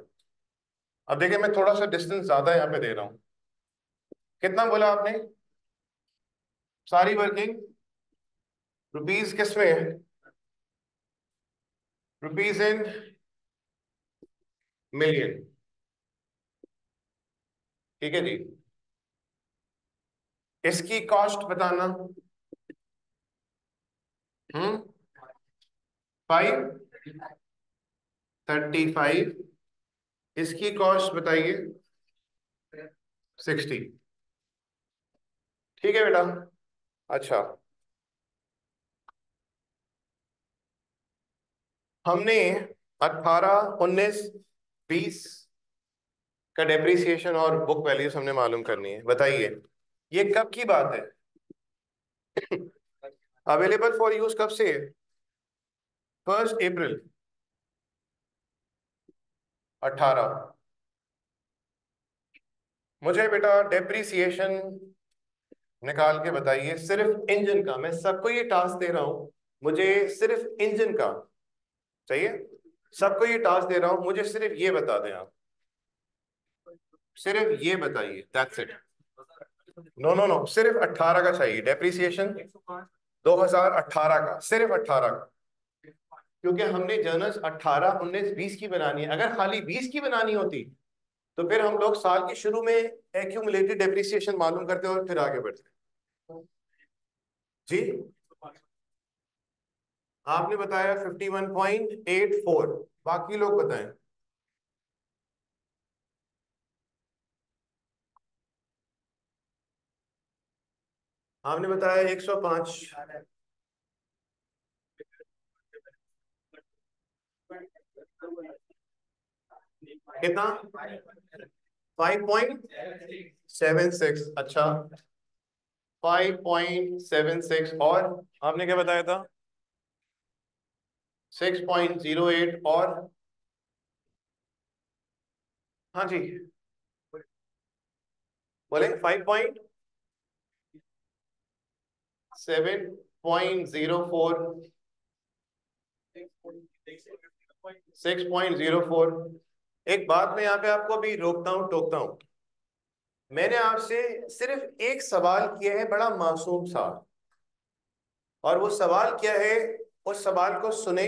अब देखिए मैं थोड़ा सा डिस्टेंस ज्यादा यहाँ पे दे रहा हूँ। कितना बोला आपने? सारी वर्किंग रुपीज किस में है? Rupees in million. ठीक है जी। इसकी कॉस्ट बताना। 535। इसकी कॉस्ट बताइए। 60। ठीक है बेटा। अच्छा, हमने 18, 19, 20 का डेप्रिसिएशन और बुक वैल्यूज हमने मालूम करनी है। बताइए ये कब की बात है? अवेलेबल फॉर यूज कब से है? 1 अप्रैल 18। मुझे बेटा डेप्रिसिएशन निकाल के बताइए सिर्फ इंजन का। मैं सबको ये टास्क दे रहा हूं, मुझे सिर्फ इंजन का चाहिए। सबको ये टास्क दे रहा हूं, मुझे सिर्फ ये बता दें आप। सिर्फ ये बताइए, that's it. No no no, सिर्फ 18 का चाहिए डेप्रिसिएशन। 2018 का, सिर्फ 18 का। क्योंकि हमने जर्नल्स 18, 19, 20 की बनानी है। अगर खाली 20 की बनानी होती तो फिर हम लोग साल के शुरू में एक्यूमुलेटेड डेप्रिसिएशन मालूम करते और फिर आगे बढ़ते। जी आपने बताया 51.84, बाकी लोग बताएं। आपने बताया 105। कितना? 5.76। अच्छा, 5.76। और आपने क्या बताया था? 6.08। और हाँ जी, बोले 5.7.04। 6.04। एक बात मैं यहाँ पे आपको अभी रोकता हूँ, टोकता हूँ। मैंने आपसे सिर्फ एक सवाल किया है, बड़ा मासूम सा। और वो सवाल क्या है, उस सवाल को सुने।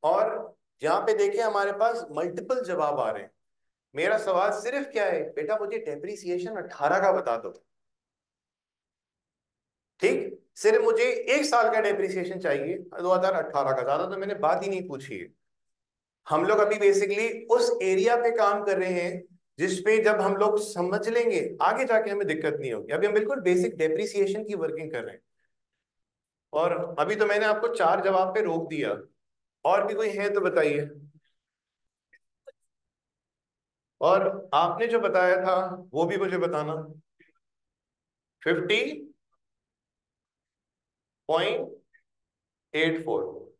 और यहाँ पे देखिए हमारे पास मल्टीपल जवाब आ रहे हैं। मेरा सवाल सिर्फ क्या है बेटा, मुझे डेप्रिसिएशन 18 का बता दो। ठीक, सिर्फ मुझे एक साल का डेप्रिसिएशन चाहिए 2018 का, ज्यादा तो मैंने बात ही नहीं पूछी है। हम लोग अभी बेसिकली उस एरिया पे काम कर रहे हैं जिसपे जब हम लोग समझ लेंगे आगे जाके हमें दिक्कत नहीं होगी। अभी हम बिल्कुल बेसिक डेप्रिसिएशन की वर्किंग कर रहे हैं। और अभी तो मैंने आपको 4 जवाब पे रोक दिया। और भी कोई है तो बताइए। और आपने जो बताया था वो भी मुझे बताना। 50.84।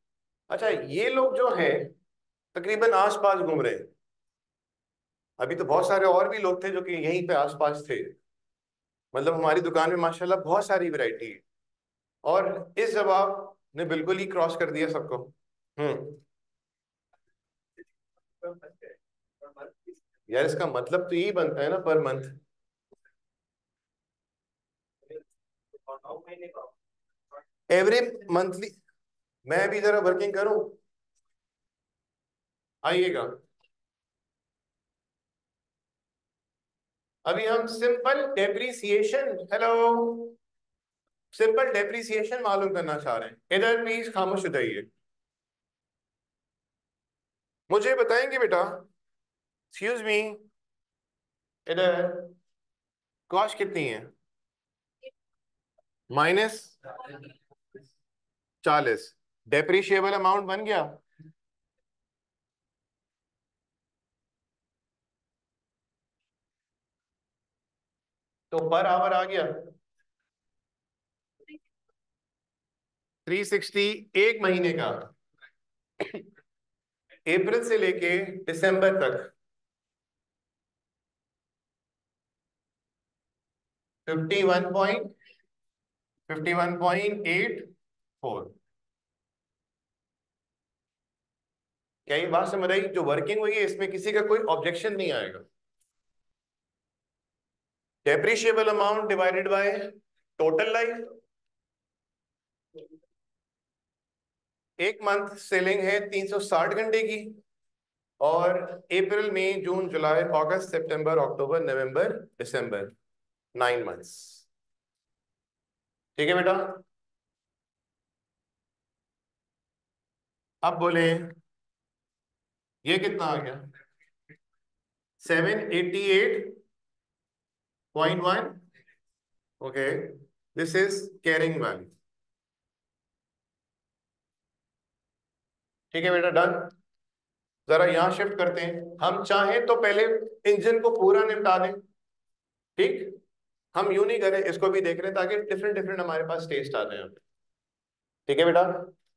अच्छा, ये लोग जो हैं तकरीबन आसपास घूम रहे हैं। अभी तो बहुत सारे और भी लोग थे जो कि यहीं पे आसपास थे। मतलब हमारी दुकान में माशाल्लाह बहुत सारी वैरायटी है। और इस जवाब ने बिल्कुल ही क्रॉस कर दिया सबको। हम्म। यार इसका मतलब तो यही बनता है ना, पर मंथ। Every monthly. मैं भी जरा वर्किंग करूं, आइएगा। अभी हम simple depreciation, hello, simple depreciation मालूम करना चाह रहे हैं। इधर प्लीज खामोश हो जाइए, मुझे बताएंगे बेटा, एक्सक्यूज मी, इधर कॉस्ट कितनी है? -40। डेप्रिशिएबल अमाउंट बन गया? तो पर आवर आ गया 360 एक महीने का, अप्रैल से लेके दिसंबर तक 51.84। क्या ये बात समझ आई? जो वर्किंग हुई है इसमें किसी का कोई ऑब्जेक्शन नहीं आएगा। Depreciable amount divided by total life, एक मंथ सेलिंग है 360 घंटे की, और अप्रैल मई जून जुलाई अगस्त सितंबर अक्टूबर नवंबर दिसंबर, 9 मंथ्स। ठीक है बेटा, अब बोले ये कितना आ गया? 788.1। Okay, this is carrying value. ठीक है बेटा, डन। जरा यहां शिफ्ट करते हैं। हम चाहें तो पहले इंजन को पूरा निपटा दें, ठीक? हम यूं नहीं करें, इसको भी देख रहे हैं ताकि डिफरेंट डिफरेंट हमारे पास टेस्ट आ जाए। ठीक है बेटा,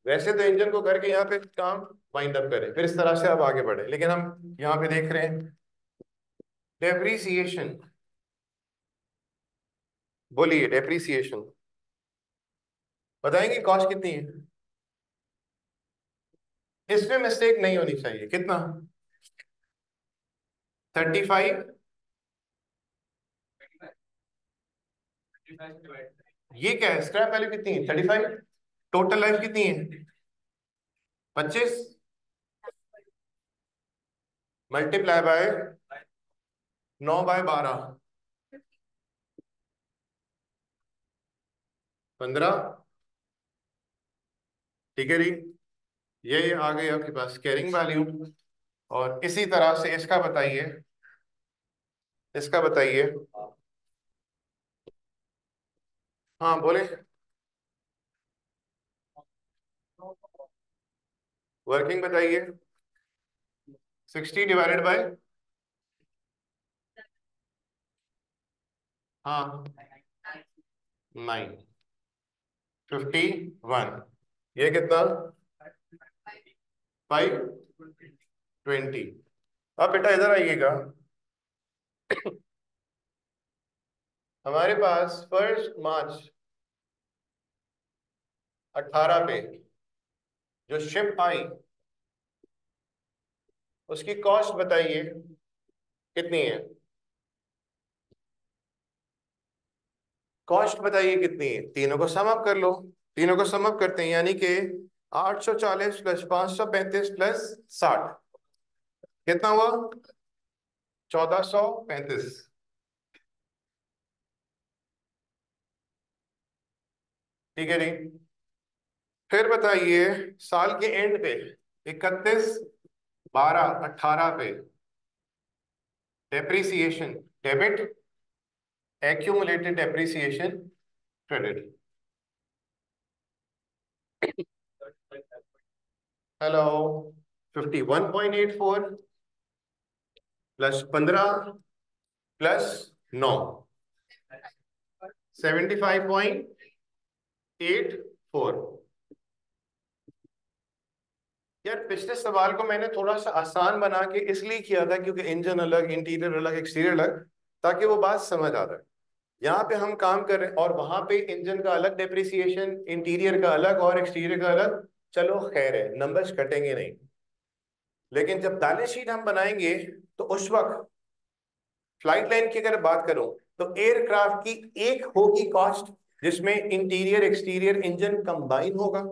वैसे तो इंजन को करके यहाँ पे काम वाइंड अप करें, फिर इस तरह से अब आगे बढ़े, लेकिन हम यहाँ पे देख रहे हैं डेप्रीसिएशन। बोलिए डेप्रीसिएशन, बताएंगे कॉस्ट कितनी है? इसमें मिस्टेक नहीं होनी चाहिए। कितना? 35। ये क्या है? स्क्रैप वैल्यू कितनी है? 35। टोटल लाइफ कितनी है? 25 मल्टीप्लाई बाय 9/12, 15। ठीक है जी, ये आ गई आपके पास कैरिंग वैल्यू। और इसी तरह से इसका बताइए, इसका बताइए। हाँ बोले, वर्किंग बताइए। 60 डिवाइडेड बाय, हाँ, 9, 51। ये कितना? 520। अब बेटा इधर आइएगा, हमारे पास 1 मार्च 18 पे जो शिप आई उसकी कॉस्ट बताइए कितनी है? कॉस्ट बताइए कितनी है? तीनों को सम अप कर लो। तीनों को सम अप करते हैं, यानी कि 840 प्लस 535 प्लस 60, कितना हुआ? 1435। ठीक है जी, फिर बताइए साल के एंड पे 31/12/18 पे depreciation debit, accumulated depreciation credit. Hello, 51.84 plus 15 plus 9, 75.84। यार पिछले सवाल को मैंने थोड़ा सा आसान बना के इसलिए किया था क्योंकि इंजन अलग, इंटीरियर अलग, एक्सटीरियर अलग, ताकि वो बात समझ आ जाए। यहाँ पे हम काम कर रहे हैं और वहां पे इंजन का अलग डेप्रिसिएशन, इंटीरियर का अलग और एक्सटीरियर का अलग। चलो खैर है, नंबर्स कटेंगे नहीं। लेकिन जब बैलेंस शीट हम बनाएंगे तो उस वक्त फ्लाइट लाइन की अगर बात करूं तो एयरक्राफ्ट की एक होगी कॉस्ट जिसमें इंटीरियर एक्सटीरियर इंजन कंबाइन होगा,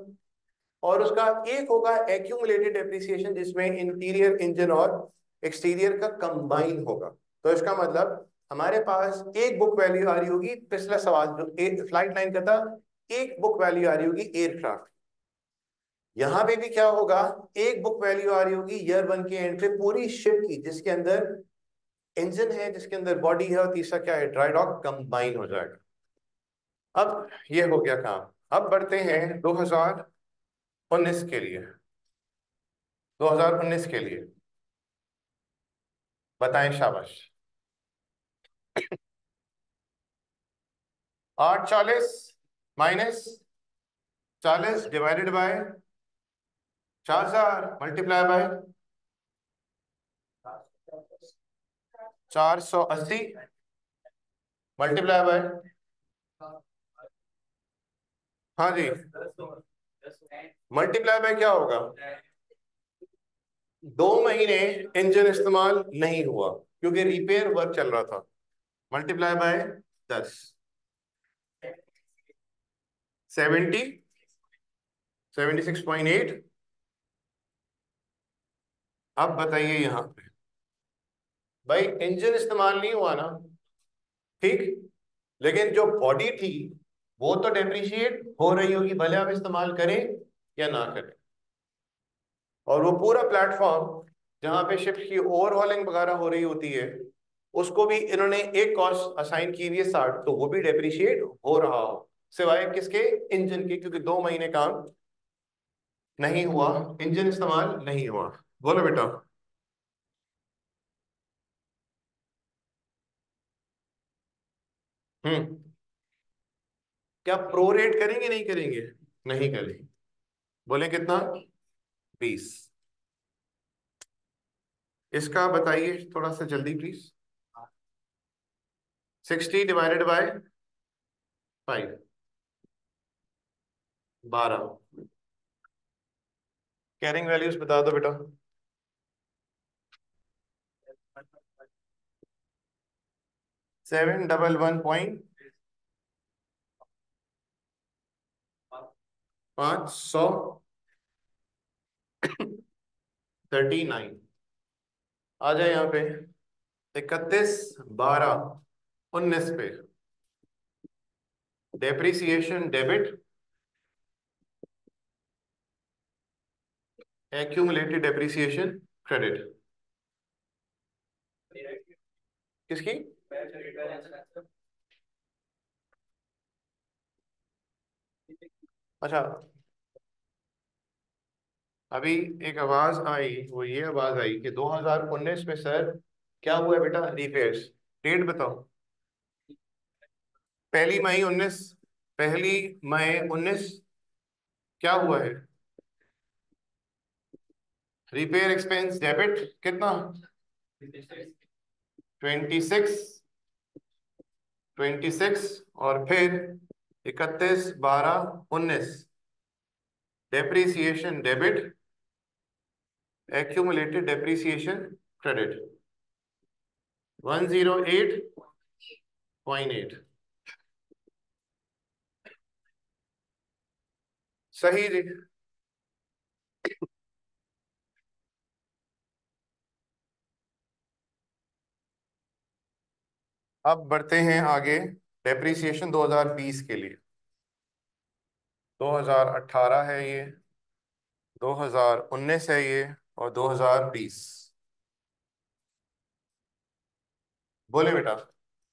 और उसका एक होगा एक्यूमुलेटेड डेप्रिसिएशन जिसमें इंटीरियर इंजन और एक्सटीरियर का कंबाइन होगा। तो इसका मतलब हमारे पास एक बुक वैल्यू आ रही होगी, पिछला सवाल जो फ्लाइट लाइन का था, एक बुक वैल्यू आ रही होगी एयरक्राफ्ट। यहां पे भी क्या होगा, एक बुक वैल्यू आ रही होगी ईयर वन के एंड पे पूरी शिप की, जिसके अंदर इंजन है, जिसके अंदर बॉडी है, और तीसरा क्या है, ड्राई डॉक कंबाइन हो जाएगा। अब ये हो गया काम। अब बढ़ते हैं 2019 के लिए। 2019 के लिए बताएं, शाबाश। 840 minus 40 divided by 4000 multiply by 480 multiply by, हाँ जी, मल्टीप्लाई बाय क्या होगा, 2 महीने इंजन इस्तेमाल नहीं हुआ क्योंकि रिपेयर वर्क चल रहा था, मल्टीप्लाई बाय 10, 70, 76.8। अब बताइए यहां पे, भाई इंजन इस्तेमाल नहीं हुआ ना, ठीक, लेकिन जो बॉडी थी वो तो डेप्रिशिएट हो रही होगी, भले आप इस्तेमाल करें या ना करें। और वो पूरा प्लेटफॉर्म जहां पे शिप की ओवरहॉलिंग वगैरह हो रही होती है, उसको भी इन्होंने एक कॉस्ट असाइन की हुई है 60, तो वो भी डेप्रिशिएट हो रहा हो, सिवाय किसके, इंजन के, क्योंकि 2 महीने काम नहीं हुआ, इंजन इस्तेमाल नहीं हुआ। बोलो बेटा। हम्म। क्या प्रोरेट करेंगे, नहीं करेंगे, नहीं करेंगे, बोले कितना, 20। इसका बताइए थोड़ा सा जल्दी please. 60 divided by 5, 12। Carrying values बता दो बेटा। 711.539। आ जाए यहाँ पे, 31/12/19 पे depreciation debit, accumulated depreciation credit, किसकी, अच्छा, अभी एक आवाज आई, वो ये आवाज आई कि 2019 में सर क्या हुआ है बेटा, रिपेयर्स, डेट बताओ। 1 मई 19, 1 मई 19 क्या हुआ है, रिपेयर एक्सपेंस डेबिट कितना, 26, 26, और फिर 31/12/19 depreciation debit, accumulated depreciation credit 108.8। सही जी। अब बढ़ते हैं आगे, डेप्रीसिएशन 2020 के लिए। 2018 है ये, 2019 है ये, और 2020। बोले बेटा,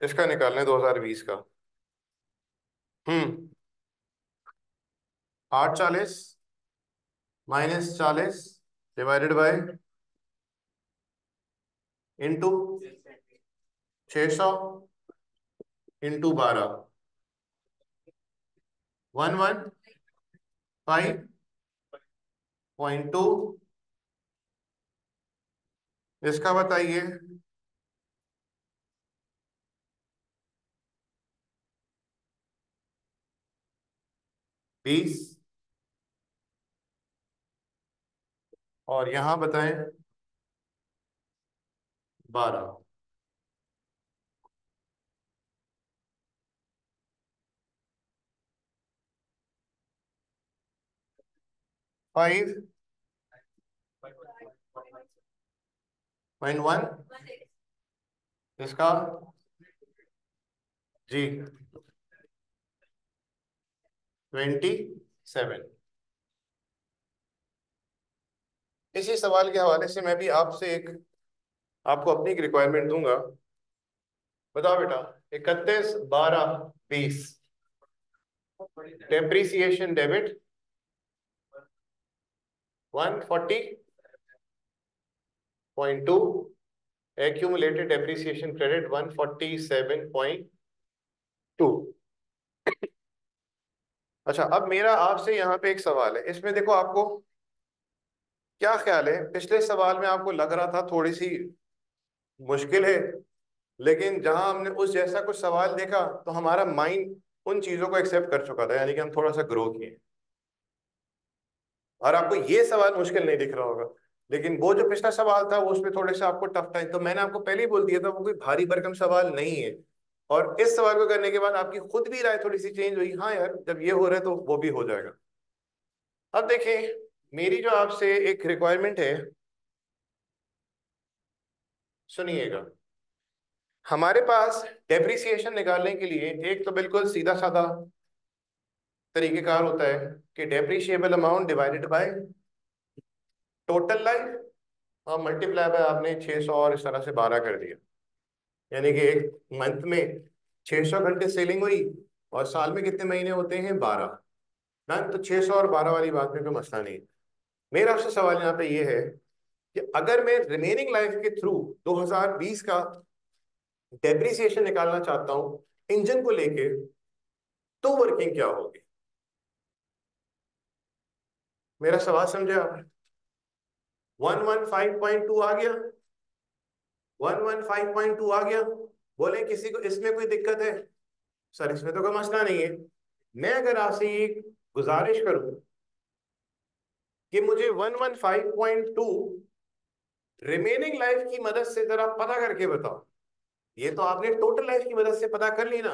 इसका निकालना है 2020 का। 840 minus 40 divided by into 600 into 12, 115.2। इसका बताइए, 20, और यहां बताएं 12। 5.1 इसका, जी 27। इसी सवाल के हवाले से मैं भी आपसे एक आपको अपनी एक रिक्वायरमेंट दूंगा। बताओ बेटा, 31 12 20 depreciation debit 140.2, accumulated depreciation credit 147.2। अच्छा, अब मेरा आपसे यहाँ पे एक सवाल है, इसमें देखो आपको क्या ख्याल है, पिछले सवाल में आपको लग रहा था थोड़ी सी मुश्किल है, लेकिन जहां हमने उस जैसा कुछ सवाल देखा तो हमारा माइंड उन चीजों को एक्सेप्ट कर चुका था, यानी कि हम थोड़ा सा ग्रो किए। और आपको ये सवाल मुश्किल नहीं दिख रहा होगा, लेकिन वो जो पिछला सवाल था वो उसमें थोड़े से आपको टफ था, तो मैंने आपको पहले ही बोल दिया था वो कोई भारी भरकम सवाल नहीं है। और इस सवाल को करने के बाद आपकी खुद भी राय थोड़ी सी चेंज हुई, हाँ यार जब ये हो रहा है तो वो भी हो जाएगा। अब देखिए, मेरी जो आपसे एक रिक्वायरमेंट है, सुनिएगा। हमारे पास डेप्रिसिएशन निकालने के लिए एक तो बिल्कुल सीधा साधा तरीकेकार होता है कि depreciable amount divided by total life और मल्टीप्लाई बाय आपने 600 और इस तरह से 12 कर दिया, यानी कि एक मंथ में 600 घंटे सेलिंग हुई और साल में कितने महीने होते हैं, 12 ना। तो 600 और 12 वाली बात में कोई मसला नहीं। मेरा आपसे सवाल यहाँ पे ये है कि अगर मैं रिमेनिंग लाइफ के थ्रू 2020 का डेप्रिसिएशन निकालना चाहता हूँ इंजन को लेके, तो वर्किंग क्या होगी? मेरा सवाल समझे आप? 115.2 आ गया, 115.2 आ गया। बोले किसी को इसमें कोई दिक्कत है? सर इसमें तो कोई मसला नहीं है। मैं अगर आपसे ये गुजारिश करूं कि मुझे 115.2 रिमेनिंग लाइफ की मदद से जरा पता करके बताओ। ये तो आपने टोटल लाइफ की मदद से पता कर ली ना,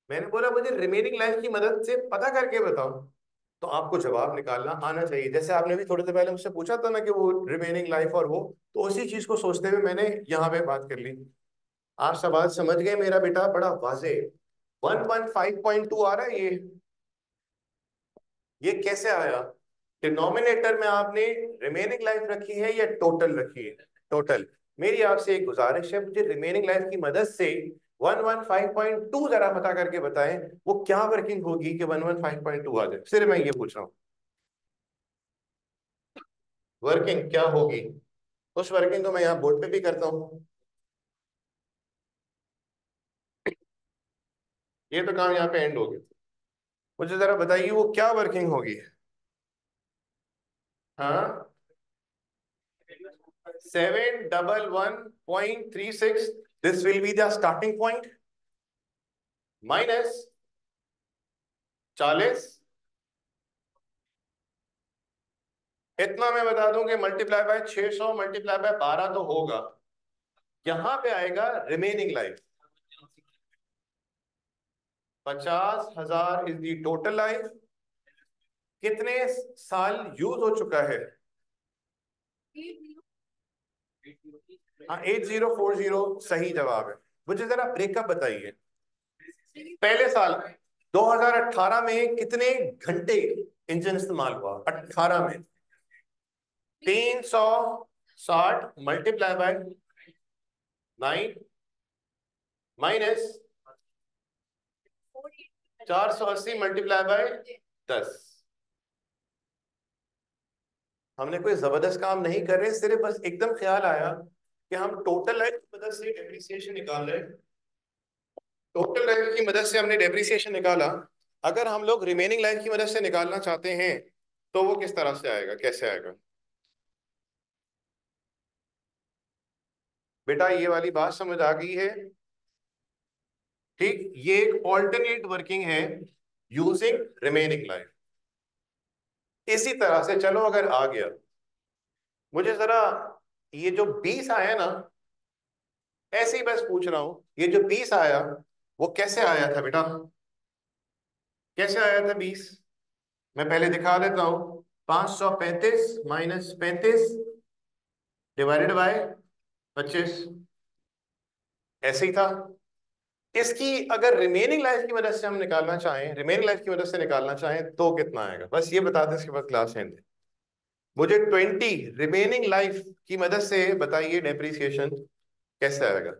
मैंने बोला मुझे रिमेनिंग लाइफ की मदद से पता करके बताओ। तो आपको जवाब निकालना आना चाहिए, जैसे आपने भी थोड़ी देर पहले मुझसे पूछा था ना कि वो रिमेनिंग लाइफ और वो, तो उसी चीज को सोचते हुए मैंने यहाँ पे बात कर ली। आप सवाल समझ गए मेरा बेटा, बड़ा वाजे। 115.2 आ रहा है ये कैसे आया? डिनोमिनेटर में आपने रिमेनिंग लाइफ रखी है या टोटल रखी है? टोटल। मेरी आपसे एक गुजारिश है, मुझे रिमेनिंग लाइफ की मदद से 115.2 जरा पता करके बताएं वो क्या वर्किंग होगी कि 115.2 आ जाए, सिर्फ मैं ये पूछ रहा हूँ। वर्किंग क्या होगी? उस वर्किंग को मैं यहाँ बोर्ड पे भी करता हूँ। ये तो काम यहाँ पे एंड हो गया। मुझे जरा बताइए वो क्या वर्किंग होगी? हाँ, 711.36, this will be the starting point, minus 40। इतना मैं बता दूं कि मल्टीप्लाई बाय 600 मल्टीप्लाई बाय 12 तो होगा। यहां पे आएगा remaining life, 50,000 is the total life. कितने साल यूज हो चुका है? हाँ 8040 सही जवाब है। मुझे जरा ब्रेकअप बताइए, पहले साल 2018 में कितने घंटे इंजन इस्तेमाल हुआ? 18 में 360 multiply by 9 minus 480 multiply by 10। हमने कोई जबरदस्त काम नहीं कर रहे, सिर्फ बस एकदम ख्याल आया कि हम टोटल लाइफ की मदद से डेप्रिसिएशन निकाल रहे हैं। टोटल लाइफ की मदद से हमने डेप्रिसिएशन निकाला, अगर हम लोग रिमेनिंग लाइफ की मदद से निकालना चाहते हैं तो वो किस तरह से आएगा, कैसे आएगा? बेटा ये वाली बात समझ आ गई है? ठीक, ये एक ऑल्टरनेट वर्किंग है यूजिंग रिमेनिंग लाइफ। इसी तरह से चलो अगर आ गया, मुझे जरा ये जो 20 आया ना, ऐसे ही बस पूछ रहा हूं, ये जो 20 आया वो कैसे आया था बेटा? कैसे आया था 20? मैं पहले दिखा देता हूं। 535 माइनस 35 डिवाइडेड बाय 25, ऐसे ही था। इसकी अगर रिमेनिंग लाइफ की मदद से हम निकालना चाहें, रिमेनिंग लाइफ की मदद से निकालना चाहें तो कितना आएगा, बस ये बता दें, इसके बाद क्लास एंड। मुझे 20 रिमेनिंग लाइफ की मदद से बताइए डेप्रिसिएशन कैसे आएगा।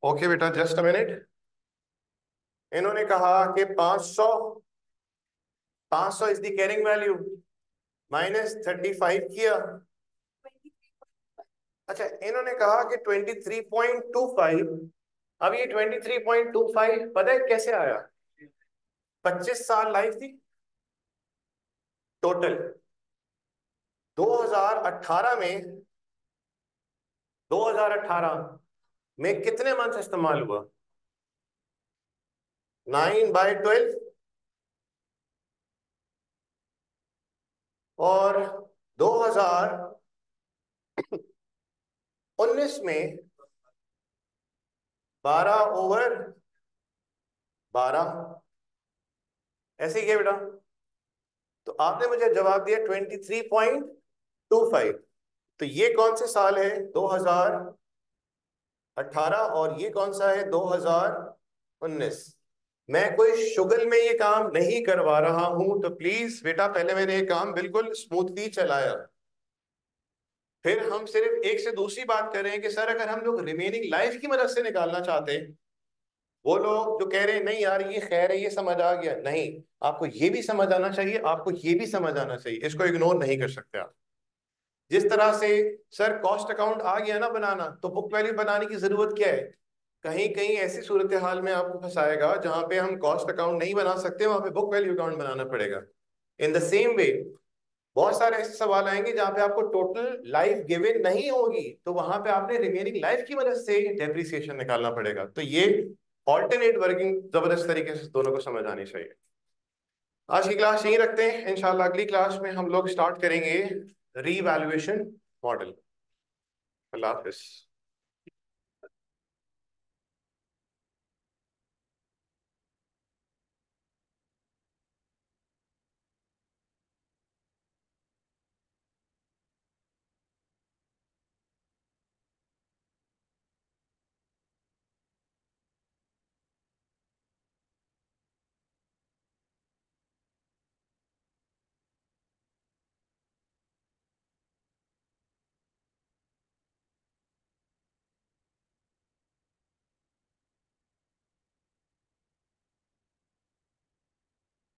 ओके बेटा, जस्ट अ मिनट। इन्होंने कहा कि 500, 500 is the carrying value, minus 35 किया। अच्छा, इन्होंने कहा कि 23.25। अब ये 23.25 पता है कैसे आया? 25 साल लाइफ थी टोटल। 2018 में, 2018 में कितने मंथ इस्तेमाल हुआ? 9/12। और 2019 में 12/12, ऐसे ही क्या बेटा? तो आपने मुझे जवाब दिया 23.25। तो ये कौन से साल है? 2018। और ये कौन सा है? 2019। मैं कोई शुगल में ये काम नहीं करवा रहा हूं, तो प्लीज बेटा पहले मैंने ये काम बिल्कुल स्मूथली चलाया। फिर हम सिर्फ एक से दूसरी बात कर रहे हैं कि सर अगर हम लोग रिमेनिंग लाइफ की मदद से निकालना चाहते हैं, वो लोग जो कह रहे हैं नहीं यार ये खैर है, ये समझ आ गया, नहीं, आपको ये भी समझ आना चाहिए, आपको ये भी समझ आना चाहिए, इसको इग्नोर नहीं कर सकते आप। जिस तरह से सर कॉस्ट अकाउंट आ गया ना बनाना, तो बुक वैल्यू बनाने की जरूरत क्या है? कहीं कहीं ऐसी सूरत हाल में आपको फंसाएगा जहां पे हम कॉस्ट अकाउंट नहीं बना सकते, वहां पे बुक वैल्यू अकाउंट बनाना पड़ेगा। इन द सेम वे बहुत सारे ऐसे सवाल आएंगे जहां पे आपको टोटल लाइफ गिवन नहीं होगी, तो वहां पे आपने रिमेनिंग लाइफ की मदद से डेप्रिसिएशन निकालना पड़ेगा। तो ये ऑल्टरनेट वर्किंग जबरदस्त तरीके से दोनों को समझ आनी चाहिए। आज की क्लास यहीं रखते हैं, इंशाल्लाह अगली क्लास में हम लोग स्टार्ट करेंगे रीवैल्यूएशन मॉडल। अल्लाह हाफिज।